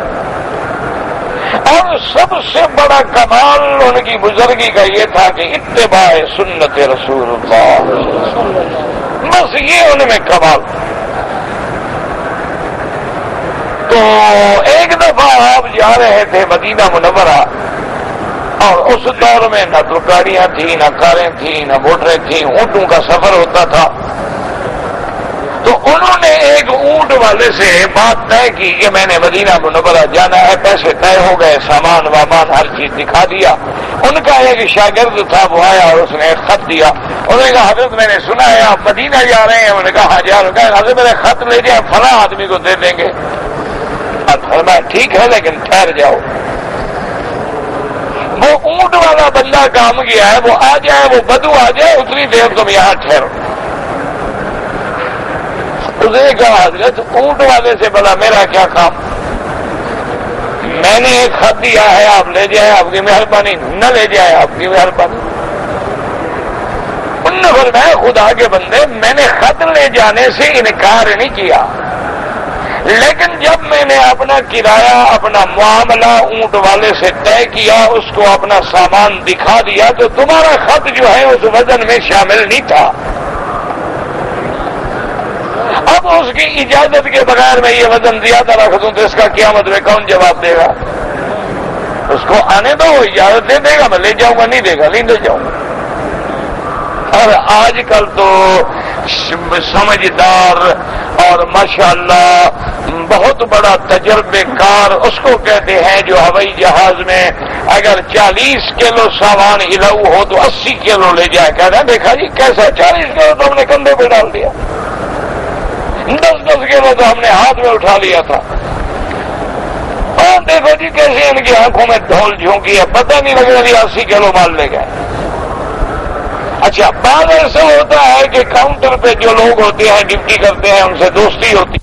اور سب سے بڑا کمال ان کی بزرگی کا یہ تھا کہ اتباع سنت رسول اللہ، بس یہ ان میں کمال۔ تو ایک دفعہ آپ جا رہے تھے مدینہ منورہ، اور اس دور میں نہ تو گاڑیاں تھیں، نہ کاریں تھیں، نہ موٹریں تھیں، اونٹوں کا سفر ہوتا تھا۔ تو انہوں نے ایک اونٹ والے سے بات طے کی کہ میں نے مدینہ منورہ جانا ہے، پیسے طے ہو گئے، سامان وامان ہر چیز دکھا دیا۔ ان کا ایک شاگرد تھا، وہ آیا اور اس نے ایک خط دیا، انہوں نے کہا حضرت میں نے سنا ہے آپ مدینہ جا رہے ہیں، انہوں نے کہا ہاں جا رہے ہیں، حضرت میرے خط لے جائیں، فلاں آدمی کو دے دیں گے۔ فرمایا ٹھیک ہے لیکن ٹھہر جاؤ، وہ اونٹ والا بندہ کام گیا ہے، وہ آ جائے، وہ بدو آ جائے، اتنی دیر تم یہاں ٹھہرو۔ اس نے کہا حضرت اونٹ والے سے بلا میرا کیا کام، میں نے ایک خط دیا ہے، آپ لے جائیں آپ کی مہربانی، نہ لے جائیں آپ کی مہربانی۔ انہوں نے فرمایا خدا کے بندے میں نے خط لے جانے سے انکار نہیں کیا، لیکن جب میں نے اپنا کرایہ اپنا معاملہ اونٹ والے سے طے کیا، اس کو اپنا سامان دکھا دیا تو تمہارا خط جو ہے اس وزن میں شامل نہیں تھا۔ اب اس کی اجازت کے بغیر میں یہ وزن زیادہ رکھ دوں تو اس کا قیامت میں کون جواب دے گا؟ اس کو آنے دو، وہ اجازت دے دے گا، میں لے جاؤں گا، نہیں دے گا نہیں لے جاؤں گا۔ اور آج کل تو سمجھدار اور ماشاءاللہ بہت بڑا تجربے کار اس کو کہتے ہیں جو ہوائی جہاز میں اگر 40 کلو سامان ہلاؤ ہو تو 80 کلو لے جائے، کہتے ہیں دیکھا جی کیسا 40 کلو تو ہم نے کندھے پہ ڈال دیا، 10 کلو تو ہم نے ہاتھ میں اٹھا لیا تھا، اور دیکھو جی کیسے ان کی آنکھوں میں دھول جھونکی ہے، پتہ نہیں لگ رہا جی 80 کلو مال لے گئے۔ اچھا بعض ایسا ہوتا ہے کہ کاؤنٹر پہ جو لوگ ہوتے ہیں ڈیوٹی کرتے ہیں ان سے دوستی ہوتی ہے،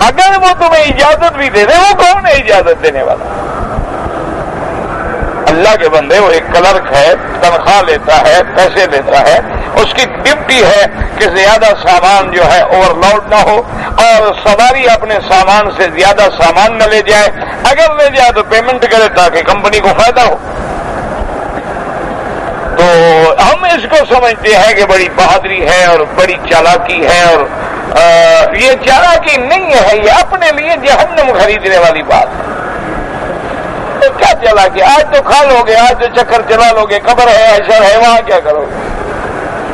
اگر وہ تمہیں اجازت بھی دے دے، وہ کون ہے اجازت دینے والا؟ اللہ کے بندے، وہ ایک کلرک ہے، تنخواہ لیتا ہے، پیسے لیتا ہے، اس کی ڈیوٹی ہے کہ زیادہ سامان جو ہے اوور لوڈ نہ ہو اور سواری اپنے سامان سے زیادہ سامان نہ لے جائے، اگر لے جائے تو پیمنٹ کرے تاکہ کمپنی کو فائدہ ہو۔ تو ہم اس کو سمجھتے ہیں کہ بڑی بہادری ہے اور بڑی چالاکی ہے، اور یہ چالاکی نہیں ہے، یہ اپنے لیے جہنم خریدنے والی بات ہے۔ تو کیا چالاکی؟ آج تو کھا لو گے، آج تو چکر چلا لو گے، قبر ہے ایسا ہے، وہاں کیا کرو گے؟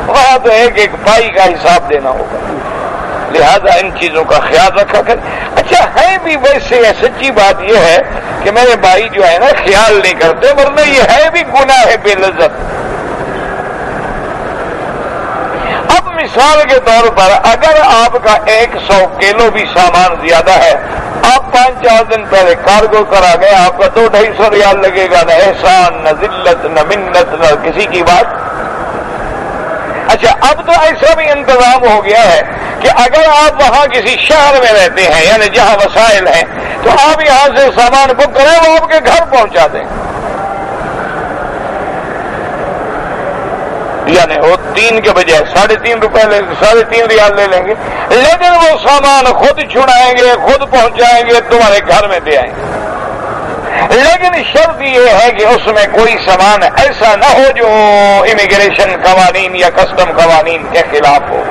وہاں تو ایک ایک پائی کا حساب دینا ہوگا، لہذا ان چیزوں کا خیال رکھا کر۔ اچھا ہے بھی ویسے سچی بات یہ ہے کہ میرے بھائی جو ہے نا خیال نہیں کرتے، ورنہ یہ ہے بھی گناہ ہے بے لذت۔ اب مثال کے طور پر اگر آپ کا 100 کلو بھی سامان زیادہ ہے، آپ 5-4 دن پہلے کارگو کرا گئے، آپ کا 200-250 ریال لگے گا، نہ احسان نہ ذلت نہ منت نہ کسی کی بات۔ اچھا اب تو ایسا بھی انتظام ہو گیا ہے کہ اگر آپ وہاں کسی شہر میں رہتے ہیں یعنی جہاں وسائل ہیں تو آپ یہاں سے سامان بک کریں، وہ آپ کے گھر پہنچا دیں، یعنی وہ 3 کے بجائے 3.5 روپے 3.5 ریال لے لیں گے، لیکن وہ سامان خود چھڑائیں گے، خود پہنچائیں گے، تمہارے گھر میں دے آئیں گے۔ لیکن شرط یہ ہے کہ اس میں کوئی سامان ایسا نہ ہو جو امیگریشن قوانین یا کسٹم قوانین کے خلاف ہو۔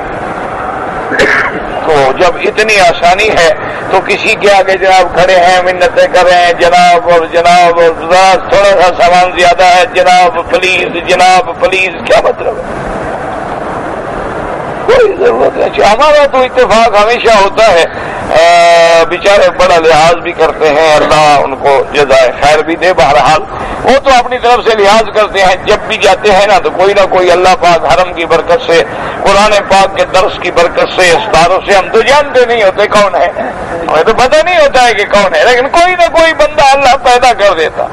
تو جب اتنی آسانی ہے تو کسی کے آگے جناب کھڑے ہیں، منتیں کر رہے ہیں، جناب اور جناب تھوڑا سا سامان زیادہ ہے، جناب پلیز، کیا مطلب ہے؟ کوئی ضرورت نہیں۔ ہمارا تو اتفاق ہمیشہ ہوتا ہے، بیچارے بڑا لحاظ بھی کرتے ہیں، اللہ ان کو جزائے خیر بھی دے، بہرحال وہ تو اپنی طرف سے لحاظ کرتے ہیں۔ جب بھی جاتے ہیں نا تو کوئی نہ کوئی اللہ پاک حرم کی برکت سے، قرآن پاک کے درس کی برکت سے، استاروں سے، ہم تو جانتے نہیں ہوتے کون ہے، ہمیں تو پتہ نہیں ہوتا ہے کہ کون ہے، لیکن کوئی نہ کوئی بندہ اللہ پیدا کر دیتا۔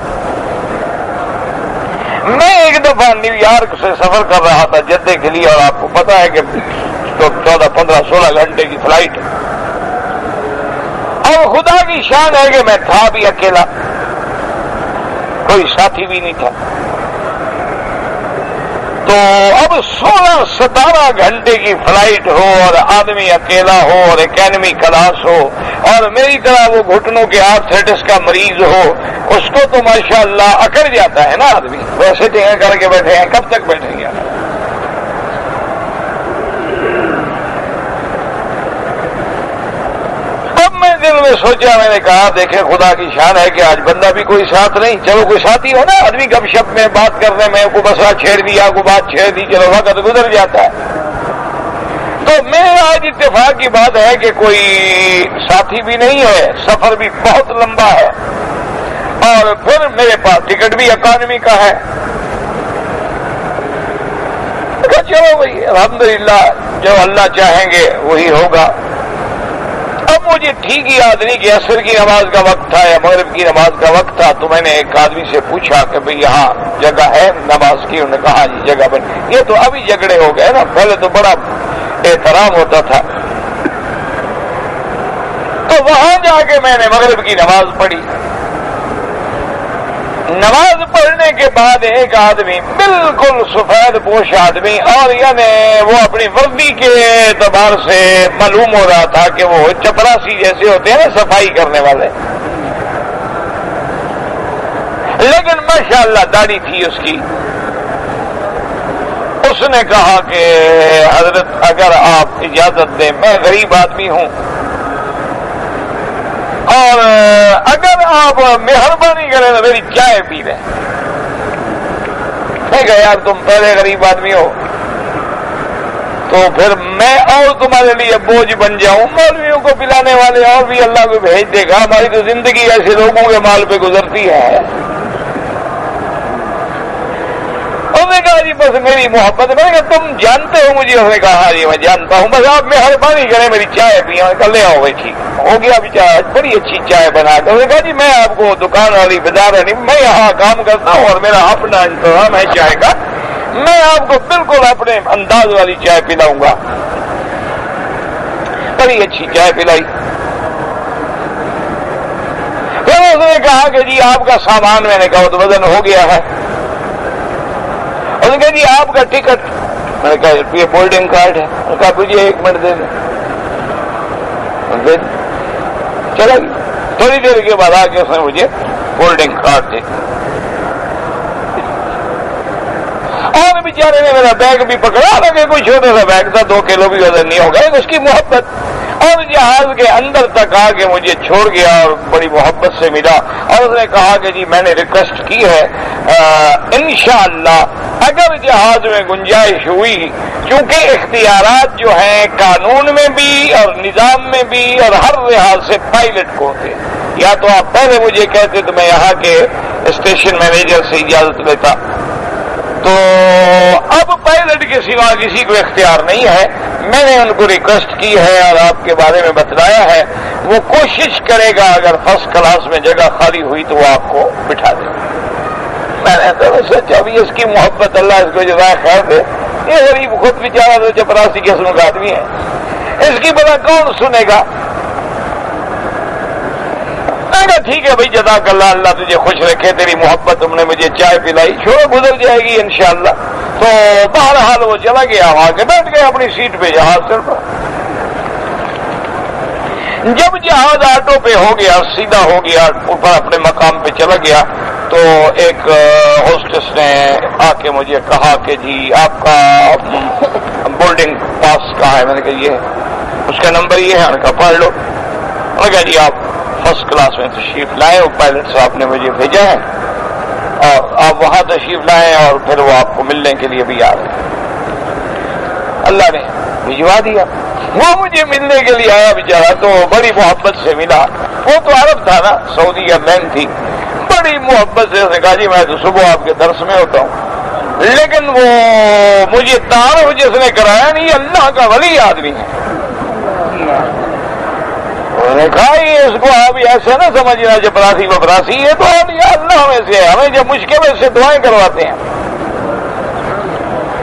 میں ایک دفعہ نیو یارک سے سفر کر رہا تھا جدے کے لیے، اور آپ کو پتا ہے کہ 14, 15, 16 گھنٹے کی فلائٹ، اور خدا کی شان ہے کہ میں تھا بھی اکیلا، کوئی ساتھی بھی نہیں تھا۔ تو اب 16-17 گھنٹے کی فلائٹ ہو اور آدمی اکیلا ہو اور اکانومی کلاس ہو اور میری طرح وہ گھٹنوں کے آرتھرائٹس کا مریض ہو، اس کو تو ماشاءاللہ اکڑ جاتا ہے نا آدمی، ویسے ٹینگا کر کے بیٹھے ہیں، کب تک بیٹھیں گے؟ اب میں دل میں سوچا، میں نے کہا دیکھیں خدا کی شان ہے کہ آج بندہ بھی کوئی ساتھ نہیں، چلو کوئی ساتھی ہو نا، آدمی گپ شپ میں بات کرنے میں کو مسئلہ چھیڑ دیا، کو بات چھیڑ دی، چلو وقت گزر جاتا ہے۔ تو میرے آج اتفاق کی بات ہے کہ کوئی ساتھی بھی نہیں ہے، سفر بھی بہت لمبا ہے، اور پھر میرے پاس ٹکٹ بھی اکانومی کا ہے۔ چلو بھائی الحمدللہ جو اللہ چاہیں گے وہی ہوگا۔ اب مجھے ٹھیک ہی یاد نہیں کہ عصر کی نماز کا وقت تھا یا مغرب کی نماز کا وقت تھا، تو میں نے ایک آدمی سے پوچھا کہ بھئی یہاں جگہ ہے نماز کی؟ انہوں نے کہا جی جگہ بن۔ یہ تو ابھی جھگڑے ہو گئے نا، پہلے تو بڑا احترام ہوتا تھا۔ تو وہاں جا کے میں نے مغرب کی نماز پڑھی۔ نماز پڑھنے کے بعد ایک آدمی بالکل سفید پوش آدمی، اور یعنی وہ اپنی وردی کے اعتبار سے معلوم ہو رہا تھا کہ وہ چپراسی جیسے ہوتے ہیں نا صفائی کرنے والے، لیکن ماشاءاللہ داڑھی تھی اس کی۔ اس نے کہا کہ حضرت اگر آپ اجازت دیں، میں غریب آدمی ہوں اور اگر آپ مہربانی کریں تو میری چائے پی لیں۔ میں کہا یار تم پہلے غریب آدمی ہو تو پھر میں اور تمہارے لیے بوجھ بن جاؤں؟ مولویوں کو پلانے والے اور بھی اللہ کو بھیج دے گا، ہماری تو زندگی ایسے لوگوں کے مال پہ گزرتی ہے۔ انہوں نے کہا جی بس میری محبت، میں نے کہا تم جانتے ہو مجھے؟ انہوں نے کہا ہاں جی میں جانتا ہوں، بس آپ مہربانی کریں میری چائے پی۔ کر لے آؤ بھائی، ٹھیک ہو گیا ابھی چائے، بڑی اچھی چائے بنا کر۔ انہوں نے کہا جی میں آپ کو دکان والی بازار نہیں، میں یہاں کام کرتا ہوں اور میرا اپنا انتظام ہے چائے کا، میں آپ کو بالکل اپنے انداز والی چائے پلاؤں گا۔ بڑی اچھی چائے پلائی۔ پھر اس نے کہا کہ جی آپ کا سامان، میں نے کہا تو وزن ہو گیا ہے۔ انہوں نے کہا جی آپ کا ٹکٹ، میں نے کہا یہ بورڈنگ کارڈ ہے۔ انہوں نے کہا مجھے 1 منٹ دے دیں۔ چلا گیا، تھوڑی دیر کے بعد آ کے اس نے مجھے بورڈنگ کارڈ دے دیا، اور بیچارے نے میرا بیگ بھی پکڑا، لگے کوئی چھوٹا سا بیگ تھا، 2 کلو بھی وزن نہیں ہوگا، اس کی محبت، اور جہاز کے اندر تک آ کے مجھے چھوڑ گیا اور بڑی محبت سے ملا۔ اور اس نے کہا کہ جی میں نے ریکویسٹ کی ہے انشاءاللہ اگر جہاز میں گنجائش ہوئی، چونکہ اختیارات جو ہیں قانون میں بھی اور نظام میں بھی اور ہر لحاظ سے پائلٹ کو ہوتے، یا تو آپ پہلے مجھے کہتے تو میں یہاں کے اسٹیشن مینیجر سے اجازت لیتا، تو اب پائلٹ کے سوا کسی کو اختیار نہیں ہے۔ میں نے ان کو ریکویسٹ کی ہے اور آپ کے بارے میں بتلایا ہے، وہ کوشش کرے گا اگر فرسٹ کلاس میں جگہ خالی ہوئی تو وہ آپ کو بٹھا دے۔ میں نے تو سوچا ابھی اس کی محبت، اللہ اس کو جزائے خیر دے، یہ غریب خود بیچارہ تو چپراسی قسم کا آدمی ہے، اس کی بلا کون سنے گا؟ میں کہا ٹھیک ہے بھائی جزاک اللہ، اللہ تجھے خوش رکھے، تیری محبت، تم نے مجھے چائے پلائی، چھوڑو گزر جائے گی انشاءاللہ۔ تو بہرحال وہ چلا گیا، وہاں کے بیٹھ گیا اپنی سیٹ پہ، جہاز چل پڑا۔ جب جہاز آٹو پہ ہو گیا، سیدھا ہو گیا، اوپر اپنے مقام پہ چلا گیا، تو ایک ہوسٹس نے آ کے مجھے کہا کہ جی آپ کا بورڈنگ پاس کہاں ہے؟ میں نے کہا یہ ہے، اس کا نمبر یہ ہے۔ میں نے کہا پڑھ لو۔ میں نے کہا جی آپ فرسٹ کلاس میں تشریف لائیں، وہ پائلٹ صاحب نے مجھے بھیجا ہے اور آپ وہاں تشریف لائیں اور پھر وہ آپ کو ملنے کے لیے بھی آ رہے ہیں۔ اللہ نے بھجوا دیا، وہ مجھے ملنے کے لیے آیا بیچارہ، تو بڑی محبت سے ملا۔ وہ تو عرب تھا نا، سعودی ایئرلائن تھی، بڑی محبت سے اس نے کہا جی میں تو صبح آپ کے درس میں ہوتا ہوں، لیکن وہ مجھے تعارف جس نے کرایا نہیں، اللہ کا ولی آدمی ہے۔ انہوں نے کہا یہ اس کو آپ ایسے نہ سمجھنا چپراسی وپراسی، یہ تو اللہ میں سے ہے، ہمیں جب مشکل سے دعائیں کرواتے ہیں۔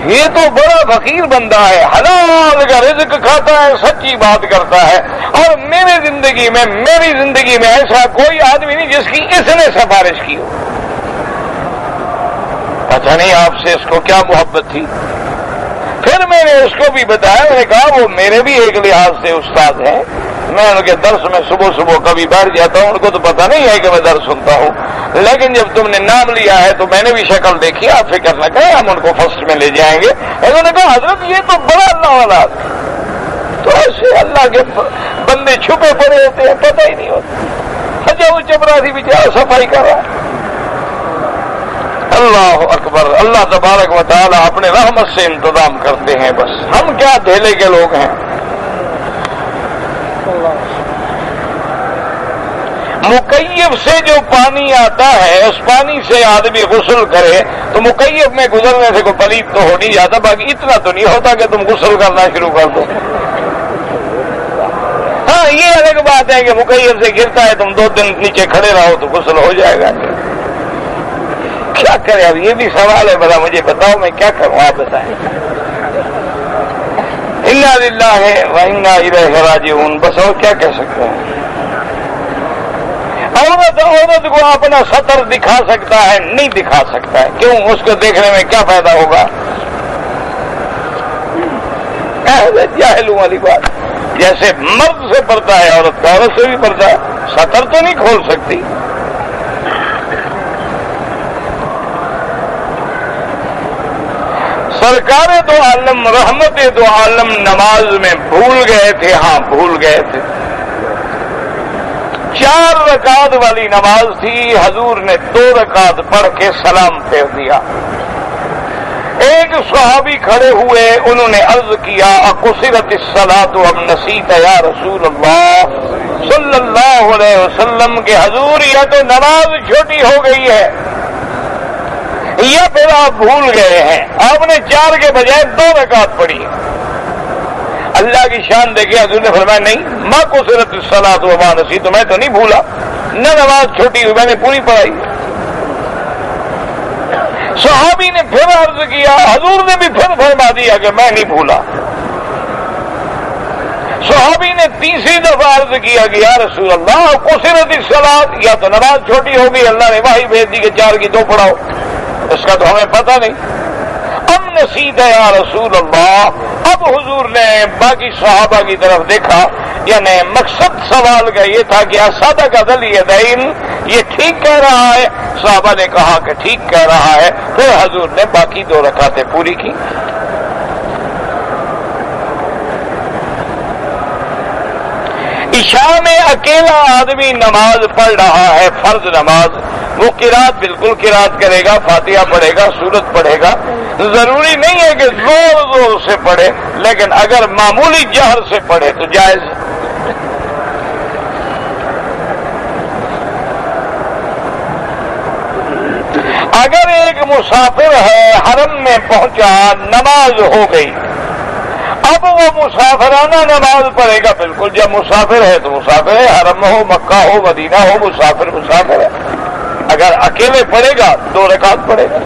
یہ تو بڑا فقیر بندہ ہے، حلال کا رزق کھاتا ہے، سچی بات کرتا ہے، اور میری زندگی میں ایسا کوئی آدمی نہیں جس کی اس نے سفارش کی ہو۔ پتہ نہیں آپ سے اس کو کیا محبت تھی۔ پھر میں نے اس کو بھی بتایا، میں نے کہا وہ میرے بھی ایک لحاظ سے استاد ہیں، میں ان کے درس میں صبح صبح کبھی بیٹھ جاتا ہوں، ان کو تو پتہ نہیں ہے کہ میں درس سنتا ہوں، لیکن جب تم نے نام لیا ہے تو میں نے بھی شکل دیکھی، آپ فکر نہ کریں، ہم ان کو فرسٹ میں لے جائیں گے۔ انہوں نے کہا حضرت یہ تو بڑا اللہ والا آدمی، تو ایسے اللہ کے بندے چھپے پڑے ہوتے ہیں، پتہ ہی نہیں ہوتا۔ اچھا وہ چپراسی بیچارہ صفائی کر رہا ہے۔ اللہ اکبر، اللہ تبارک و تعالی اپنے رحمت سے انتظام کرتے ہیں، بس ہم کیا دھیلے کے لوگ ہیں۔ مکیف سے جو پانی آتا ہے اس پانی سے آدمی غسل کرے تو مکیف میں گزرنے سے کوئی پلید تو ہو نہیں جاتا، باقی اتنا تو نہیں ہوتا کہ تم غسل کرنا شروع کر دو۔ ہاں یہ الگ بات ہے کہ مکیف سے گرتا ہے، تم 2 دن نیچے کھڑے رہو تو غسل ہو جائے گا۔ کیا کرے؟ اب یہ بھی سوال ہے، بڑا مجھے بتاؤ میں کیا کروں، آپ بتائیں۔ انا للہ و انا الیہ راجعون، بس اور کیا کہہ سکتے ہیں۔ عورت کو اپنا سطر دکھا سکتا ہے؟ نہیں دکھا سکتا ہے، کیوں؟ اس کو دیکھنے میں کیا فائدہ ہوگا؟ جاہلوں والی بات، جیسے مرد سے پڑتا ہے عورت کا، عورت سے بھی پڑتا ہے، سطر تو نہیں کھول سکتی۔ سرکار دو عالم رحمت دو عالم نماز میں بھول گئے تھے، ہاں بھول گئے تھے۔ 4 رکعت والی نماز تھی، حضور نے 2 رکعت پڑھ کے سلام پھیر دیا۔ ایک صحابی کھڑے ہوئے، انہوں نے عرض کیا اقصرت الصلاۃ ام نسیت یا رسول اللہ صلی اللہ علیہ وسلم کے حضور یا تو نماز چھوٹی ہو گئی ہے یا پھر آپ بھول گئے ہیں، آپ نے 4 کے بجائے 2 رکعت پڑھی۔ اللہ کی شان دیکھے، حضور نے فرمایا نہیں، ما قصرت الصلاۃ وما نسیت، تو میں تو نہیں بھولا، نہ نماز چھوٹی ہوئی، میں نے پوری پڑھائی۔ صحابی نے پھر عرض کیا، حضور نے بھی پھر فرما دیا کہ میں نہیں بھولا۔ صحابی نے تیسری دفعہ عرض کیا کہ یا رسول اللہ قصرت الصلاۃ، یا تو نماز چھوٹی ہوگی، اللہ نے وحی بھیج دی کہ 4 کی 2 پڑھاؤ، اس کا تو ہمیں پتہ نہیں، ام نسیت یا رسول اللہ۔ اب حضور نے باقی صحابہ کی طرف دیکھا، یعنی مقصد سوال کا یہ تھا کہ صدق ذل یدین، یہ ٹھیک کہہ رہا ہے؟ صحابہ نے کہا کہ ٹھیک کہہ رہا ہے، پھر حضور نے باقی 2 رکعتیں پوری کی۔ عشاء میں اکیلا آدمی نماز پڑھ رہا ہے، فرض نماز، وہ قرات بالکل قرات کرے گا، فاتحہ پڑھے گا، سورت پڑھے گا، ضروری نہیں ہے کہ زور زور سے پڑھے، لیکن اگر معمولی جہر سے پڑھے تو جائز۔ اگر ایک مسافر ہے، حرم میں پہنچا، نماز ہو گئی، اب وہ مسافرانہ نماز پڑھے گا، بالکل جب مسافر ہے تو مسافر ہے، حرم ہو، مکہ ہو، مدینہ ہو، مسافر مسافر ہے۔ اگر اکیلے پڑھے گا 2 رکعت پڑھے گا۔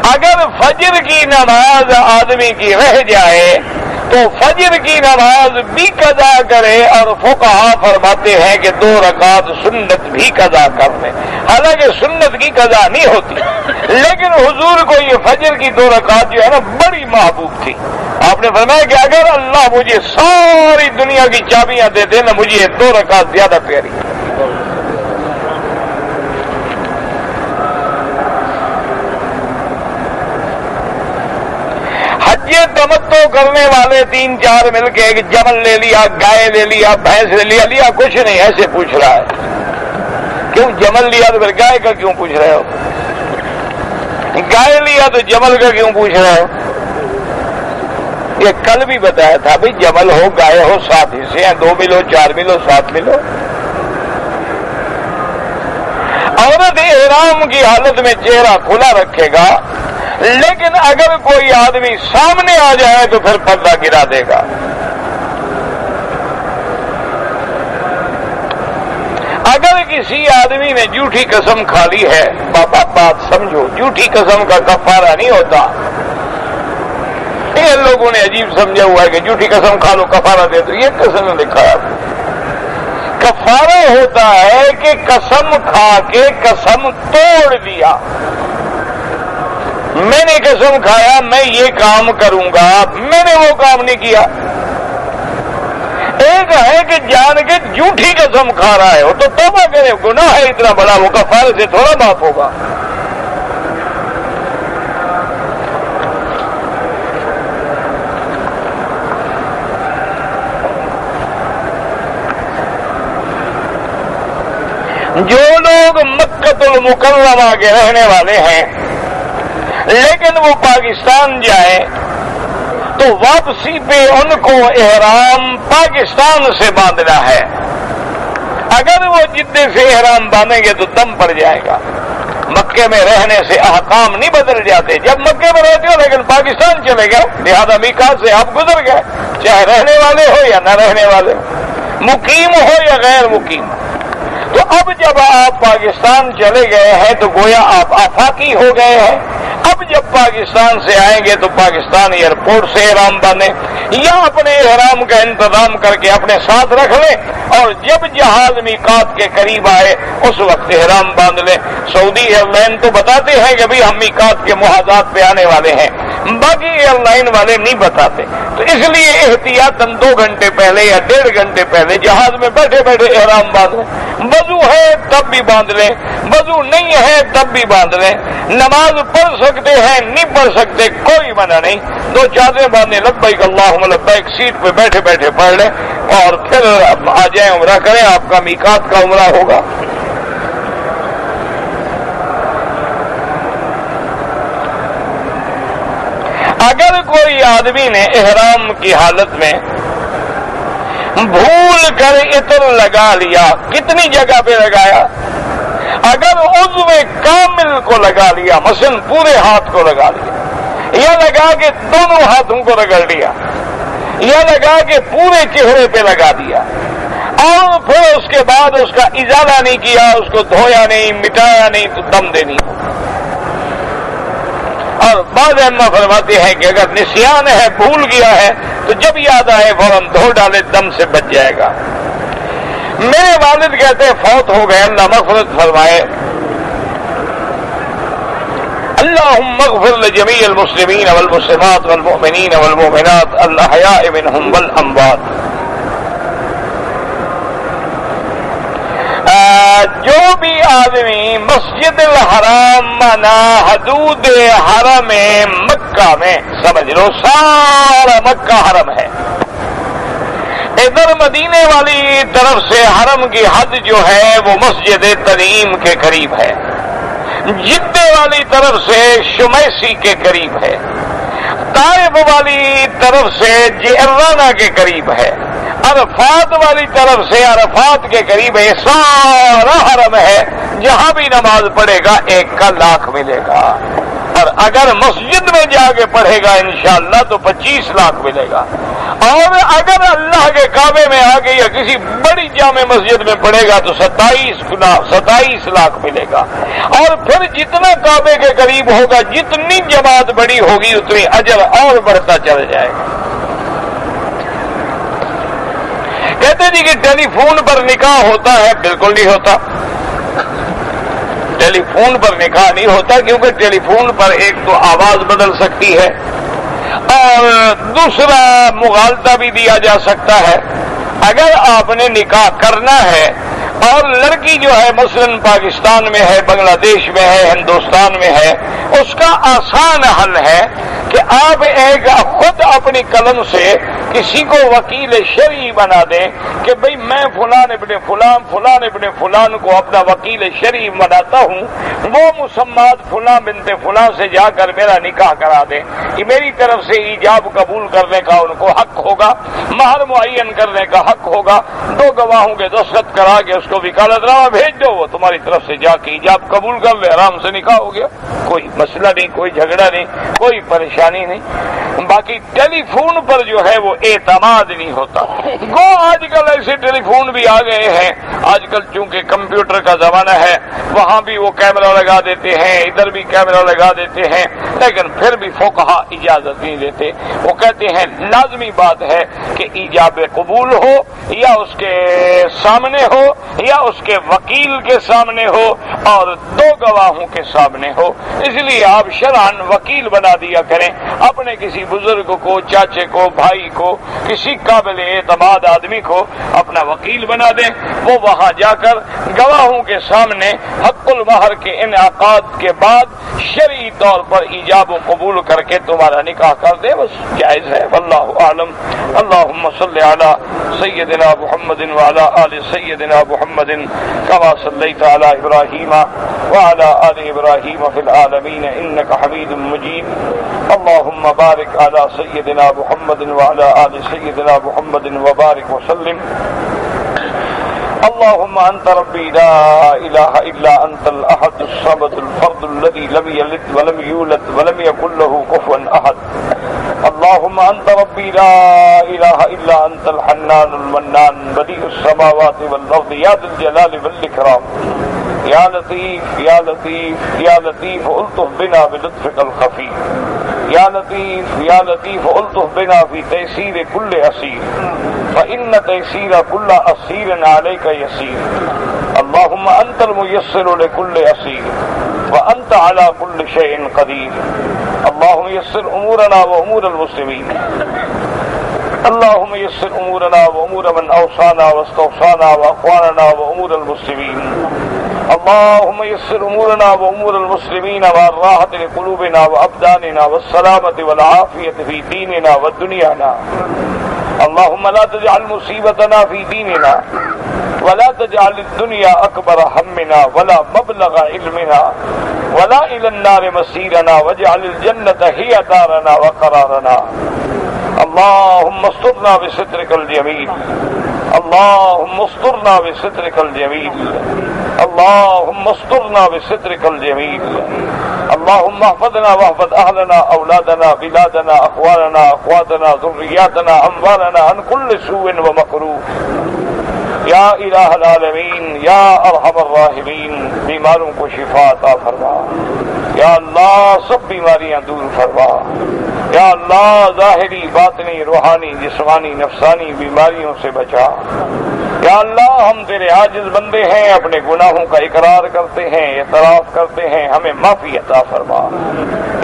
اگر فجر کی نماز آدمی کی رہ جائے تو فجر کی نماز بھی قضا کرے، اور فقہا فرماتے ہیں کہ 2 رکعت سنت بھی قضا کر لیں، حالانکہ سنت کی قضا نہیں ہوتی، لیکن حضور کو یہ فجر کی 2 رکعت جو ہے نا بڑی محبوب تھی۔ آپ نے فرمایا کہ اگر اللہ مجھے ساری دنیا کی چابیاں دے دے نا، مجھے یہ 2 رکعت زیادہ پیاری ہے۔ یہ تمتع کرنے والے 3-4 مل کے ایک جمل لے لیا، گائے لے لیا، بھینس لیا کچھ نہیں، ایسے پوچھ رہا ہے کیوں جمل لیا تو پھر گائے کا کیوں پوچھ رہے ہو؟ گائے لیا تو جمل کا کیوں پوچھ رہے ہو؟ یہ کل بھی بتایا تھا بھائی، جمل ہو گائے ہو 7 حصے ہیں، 2 مل ہو 4 مل ہو 7 مل ہو۔ عورت احرام کی حالت میں چہرہ کھلا رکھے گا، لیکن اگر کوئی آدمی سامنے آ جائے تو پھر پردہ گرا دے گا۔ اگر کسی آدمی نے جھوٹی قسم کھا لی ہے، بات سمجھو، جھوٹی قسم کا کفارہ نہیں ہوتا۔ یہ لوگوں نے عجیب سمجھا ہوا ہے کہ جھوٹی قسم کھا لو کفارہ دے دو، یہ قسم نے لکھا ہے۔ کفارہ ہوتا ہے کہ قسم کھا کے قسم توڑ دیا۔ میں نے قسم کھایا میں یہ کام کروں گا، میں نے وہ کام نہیں کیا۔ ایک ہے کہ جان کے جھوٹی قسم کھا رہا ہے، وہ تو توبہ کرے، گناہ ہے اتنا بڑا، وہ کفارے سے تھوڑا معاف ہوگا۔ جو لوگ مکہ المکرمہ کے رہنے والے ہیں لیکن وہ پاکستان جائیں تو واپسی پہ ان کو احرام پاکستان سے باندھنا ہے۔ اگر وہ جدے سے احرام باندھیں گے تو دم پڑ جائے گا. مکے میں رہنے سے احکام نہیں بدل جاتے. جب مکے میں رہتے ہو لیکن پاکستان چلے گئے لہذا میقات سے آپ گزر گئے, چاہے رہنے والے ہو یا نہ رہنے والے ہو, مقیم ہو یا غیر مقیم. تو اب جب آپ پاکستان چلے گئے ہیں تو گویا آپ آفاقی ہو گئے ہیں. اب جب پاکستان سے آئیں گے تو پاکستان ایئرپورٹ سے احرام باندھیں یا اپنے احرام کا انتظام کر کے اپنے ساتھ رکھ لیں, اور جب جہاز میقات کے قریب آئے اس وقت احرام باندھ لیں. سعودی ایئر لائن تو بتاتے ہیں کہ بھئی ہم میقات کے محاذات پہ آنے والے ہیں, باقی ایئر لائن والے نہیں بتاتے. تو اس لیے احتیاطاً 2 گھنٹے پہلے یا 1.5 گھنٹے پہلے جہاز میں بیٹھے بیٹھے احرام باندھ لیں. وضو ہے تب بھی باندھ لیں, وضو نہیں ہے تب بھی باندھ لیں. نماز پڑھ سکتے ہیں نہیں پڑھ سکتے کوئی منع نہیں, 2 چادریں باندھیں لبیک اللہم لبیک, سیٹ پہ بیٹھے بیٹھے پڑھ لیں اور پھر آ جائیں عمرہ کریں. آپ کا میقات کا عمرہ ہوگا. اگر کوئی آدمی نے احرام کی حالت میں بھول کر عطر لگا لیا, کتنی جگہ پہ لگایا, اگر عضو کامل کو لگا لیا, مثلا پورے ہاتھ کو لگا لیا, یا لگا کے دونوں ہاتھوں کو رگڑ لیا, یا لگا کے پورے چہرے پہ لگا دیا, اور پھر اس کے بعد اس کا ازالہ نہیں کیا, اس کو دھویا نہیں, مٹایا نہیں, تو دم دینی. اور بعض ائمہ فرماتے ہیں کہ اگر نسیان ہے, بھول گیا ہے, تو جب یاد آئے فوراً دھو ڈالے, دم سے بچ جائے گا. میرے والد کہتے ہیں فوت ہو گئے, اللہ مغفرت فرمائے. اللہم اغفر لجمیع المسلمین والمسلمات والمؤمنین والمؤمنات الاحیاء منہم والاموات. جو بھی آدمی مسجد الحرام منا حدود حرم مکہ میں, سمجھ لو سارا مکہ حرم ہے, ادھر مدینے والی طرف سے حرم کی حد جو ہے وہ مسجد تنعیم کے قریب ہے, جدے والی طرف سے شمیسی کے قریب ہے, طائف والی طرف سے جعرانہ کے قریب ہے, عرفات والی طرف سے عرفات کے قریب ہے. سارا حرم ہے, جہاں بھی نماز پڑھے گا 1 کا لاکھ ملے گا, اور اگر مسجد میں جا کے پڑھے گا انشاءاللہ تو 25 لاکھ ملے گا. اور اگر اللہ کے کعبے میں آ کے یا کسی بڑی جامع مسجد میں پڑھے گا تو 27 لاکھ ملے گا. اور پھر جتنا کعبے کے قریب ہوگا, جتنی جماعت بڑی ہوگی, اتنی اجر اور بڑھتا چل جائے گا. کہتے جی کہ ٹیلی فون پر نکاح ہوتا ہے, بالکل نہیں ہوتا. ٹیلی فون پر نکاح نہیں ہوتا, کیونکہ ٹیلی فون پر ایک تو آواز بدل سکتی ہے, اور دوسرا مغالطہ بھی دیا جا سکتا ہے. اگر آپ نے نکاح کرنا ہے اور لڑکی جو ہے مثلاً پاکستان میں ہے, بنگلہ دیش میں ہے, ہندوستان میں ہے, اس کا آسان حل ہے کہ آپ ایک خود اپنی قلم سے کسی کو وکیل شرعی بنا دیں کہ بھئی میں فلان ابن فلان فلان ابن فلان کو اپنا وکیل شرعی بناتا ہوں, وہ مسمات فلان بنت فلان سے جا کر میرا نکاح کرا دیں. یہ میری طرف سے ایجاب قبول کرنے کا ان کو حق ہوگا, مہر معین کرنے کا حق ہوگا, 2 گواہوں کے دستخط کرا کے اس کو وکالت نامہ بھیج دو, وہ تمہاری طرف سے جا کے ایجاب قبول کر لے, آرام سے نکاح ہو گیا. کوئی مسئلہ نہیں, کوئی جھگڑا نہیں, کوئی پریشانی نہیں. باقی ٹیلی فون پر جو ہے وہ اعتماد نہیں ہوتا. گو آج کل ایسے ٹیلی فون بھی آ گئے ہیں, آج کل چونکہ کمپیوٹر کا زمانہ ہے, وہاں بھی وہ کیمرہ لگا دیتے ہیں, ادھر بھی کیمرہ لگا دیتے ہیں, لیکن پھر بھی فقہا اجازت نہیں دیتے. وہ کہتے ہیں لازمی بات ہے کہ ایجاب قبول ہو, یا اس کے سامنے ہو, یا اس کے وکیل کے سامنے ہو, اور 2 گواہوں کے سامنے ہو. اس لیے آپ شرعاً وکیل بنا دیا کریں اپنے کسی بزرگ کو, چاچے کو, بھائی کو, کسی قابل اعتماد آدمی کو اپنا وکیل بنا دیں. وہ وہاں جا کر گواہوں کے سامنے حق المہر کے انعقاد کے بعد شرعی طور پر ایجاب و قبول کر کے تمہارا نکاح کر دے, بس جائز ہے. واللہ اعلم. اللہم صلی علی سیدنا محمد وعلی آل سیدنا محمد کما صلیت علی ابراہیم وعلی آل ابراہیم فی العالمین انک حمید مجید. اللہم بارک علی سیدنا محمد وعلی آل سیدنا محمد وبارک وسلم. اللهم أنت ربي لا إله إلا أنت الأحد الصمد الفرد الذي لم يلد ولم يولد ولم يكن له كفوا أحد. اللهم أنت ربي لا إله إلا أنت الحنان المنان بديع السماوات والأرض يا ذا الجلال والإكرام. يا لطيف يا لطيف يا لطيف ألطف بنا بلطفك الخفي. يا لطيف يا لطيف ألطف بنا في تيسير كل أسير فإن تيسير كل أسير عليك يسير. اللهم أنت الميسر لكل أسير وأنت على كل شيء قدير. اللهم يسر أمورنا وأمور المسلمين. اللهم يسر أمورنا وأمور من أوصانا واستوصانا وأخواننا وأمور المسلمين. اللهم يسر أمورنا وأمور المسلمين والراحة لقلوبنا وأبداننا والسلامة والعافية في ديننا ودنيانا. اللهم لا تجعل مصيبتنا في ديننا ولا تجعل الدنيا أكبر همنا ولا مبلغ علمنا ولا إلى النار مسيرنا واجعل الجنة هي دارنا وقرارنا. اللهم استرنا بسترك الجميل. اللهم استرنا بسترك الجميل. اللهم استرنا بسترك الجميل. اللهم احفظنا واحفظ أهلنا أولادنا بلادنا أخواننا أخواتنا ذرياتنا أموالنا عن كل سوء ومكروه. یا الہ العالمین یا ارحم الراحمین بیماروں کو شفا عطا فرما. یا اللہ سب بیماریاں دور فرما. یا اللہ ظاہری باطنی روحانی جسمانی نفسانی بیماریوں سے بچا. یا اللہ ہم تیرے عاجز بندے ہیں، اپنے گناہوں کا اقرار کرتے ہیں، اعتراف کرتے ہیں، ہمیں معافی عطا فرما.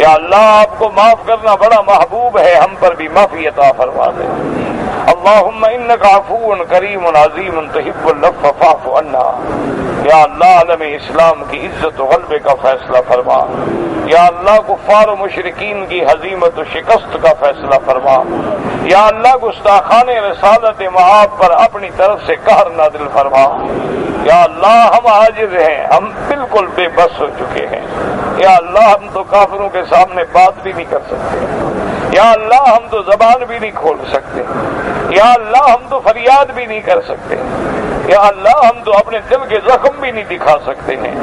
یا اللہ آپ کو معاف کرنا بڑا محبوب ہے، ہم پر بھی معافی عطا فرما دے. اللہم انک عفو کریم عظیم تحب العفو فاعف عنا. یا اللہ عالم اسلام کی عزت و غلبے کا فیصلہ فرما. یا اللہ کفار و مشرکین کی ہزیمت و شکست کا فیصلہ فرما. یا اللہ گستاخان رسالت معاب پر اپنی طرف سے قہر نازل فرما. یا اللہ ہم عاجز ہیں، ہم بالکل بے بس ہو چکے ہیں. یا اللہ ہم تو کافروں کے سامنے بات بھی نہیں کر سکتے. یا اللہ ہم تو زبان بھی نہیں کھول سکتے. یا اللہ ہم تو فریاد بھی نہیں کر سکتے. یا اللہ ہم تو اپنے دل کے زخم بھی نہیں دکھا سکتے ہیں.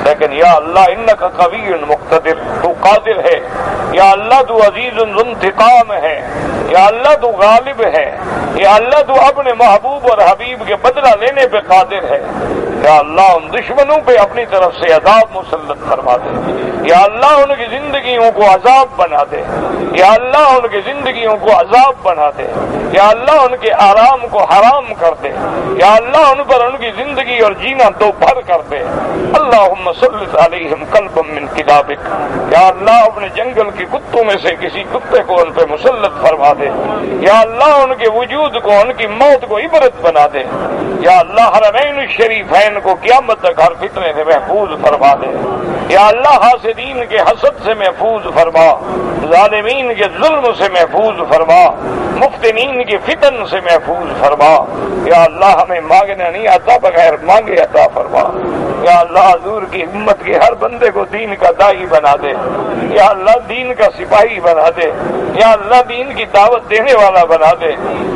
لیکن یا اللہ انک قوی مقتدر، تو قادر ہے. یا اللہ تو عزیز ذو انتقام ہے. یا اللہ تو غالب ہے. یا اللہ تو اپنے محبوب اور حبیب کے بدلہ لینے پہ قادر ہے. یا اللہ ان دشمنوں پہ اپنی طرف سے عذاب مسلط فرما دے. یا اللہ ان کی زندگیوں کو عذاب بنا دے. یا اللہ ان کی زندگیوں کو عذاب بنا دے. یا اللہ ان کے آرام کو حرام کر دے. یا اللہ ان پر ان کی زندگی اور جینا دو بھر کر دے. اللہم سلط علیہم قلبا من کلابک. یا اللہ اپنے جنگل کے کتوں میں سے کسی کتے کو ان پہ مسلط فرما دے. یا اللہ ان کے وجود کو ان کی موت کو عبرت بنا دے. یا اللہ حرمین الشریفین کو قیامت تک ہر فتنے سے محفوظ فرما دے. یا اللہ حاسدین کے حسد سے محفوظ فرما. ظالمین کے ظلم سے محفوظ فرما. مفتنین کے فتن سے محفوظ فرما. یا اللہ ہمیں مانگنا نہیں آتا، بغیر مانگے عطا فرما. یا اللہ حضور کی امت کے ہر بندے کو دین کا داعی بنا دے. یا اللہ دین کا سپاہی بنا دے. یا اللہ دین کی دعوت دینے والا بنا دے.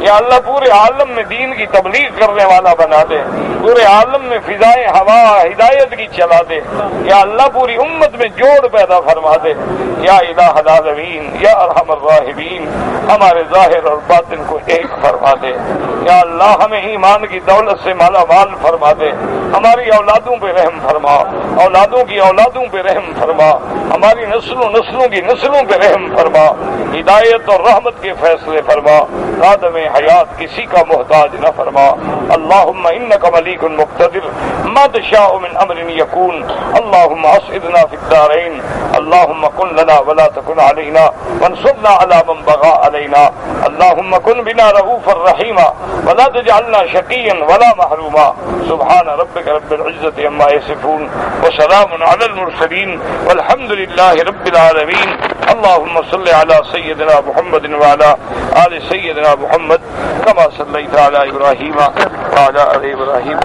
یا اللہ پورے عالم میں دین کی تبلیغ کرنے والا بنا دے. پورے عالم میں فضائے ہوا ہدایت کی چلا دے. یا اللہ پوری امت میں جوڑ پیدا فرما دے. یا الہ العالمین یا ارحم الراحمین ہمارے ظاہر اور باطن کو ایک فرما دے. یا اللہ ہمیں ایمان کی دولت سے مالا مال فرما دے. ہماری اولادوں پہ رحم فرما. اولادوں کی اولادوں پہ رحم فرما. ہماری نسلوں کی نسلوں پہ رحم فرما. ہدایت اور رحمت کے فیصلے فرما. خادم حیات کسی کا محتاج نہ فرما. اللہم انک ملیک مقتدر ما تشاء من امر یکون. اللہم اسعدنا فی الدارین. اللہم کن لنا ولا تکن علینا وانصرنا علی من بغى علینا. اللہم کن بنا رؤوفا رحیما ولا تجعلنا شقیا ولا محروما. سبحان ربک رب العزة عما یصفون وسلام علی المرسلین والحمد للہ رب العالمین. اللہم صل علی سیدنا محمد وعلی آل سیدنا محمد كما صليت على إبراهيم وعلى آل إبراهيم.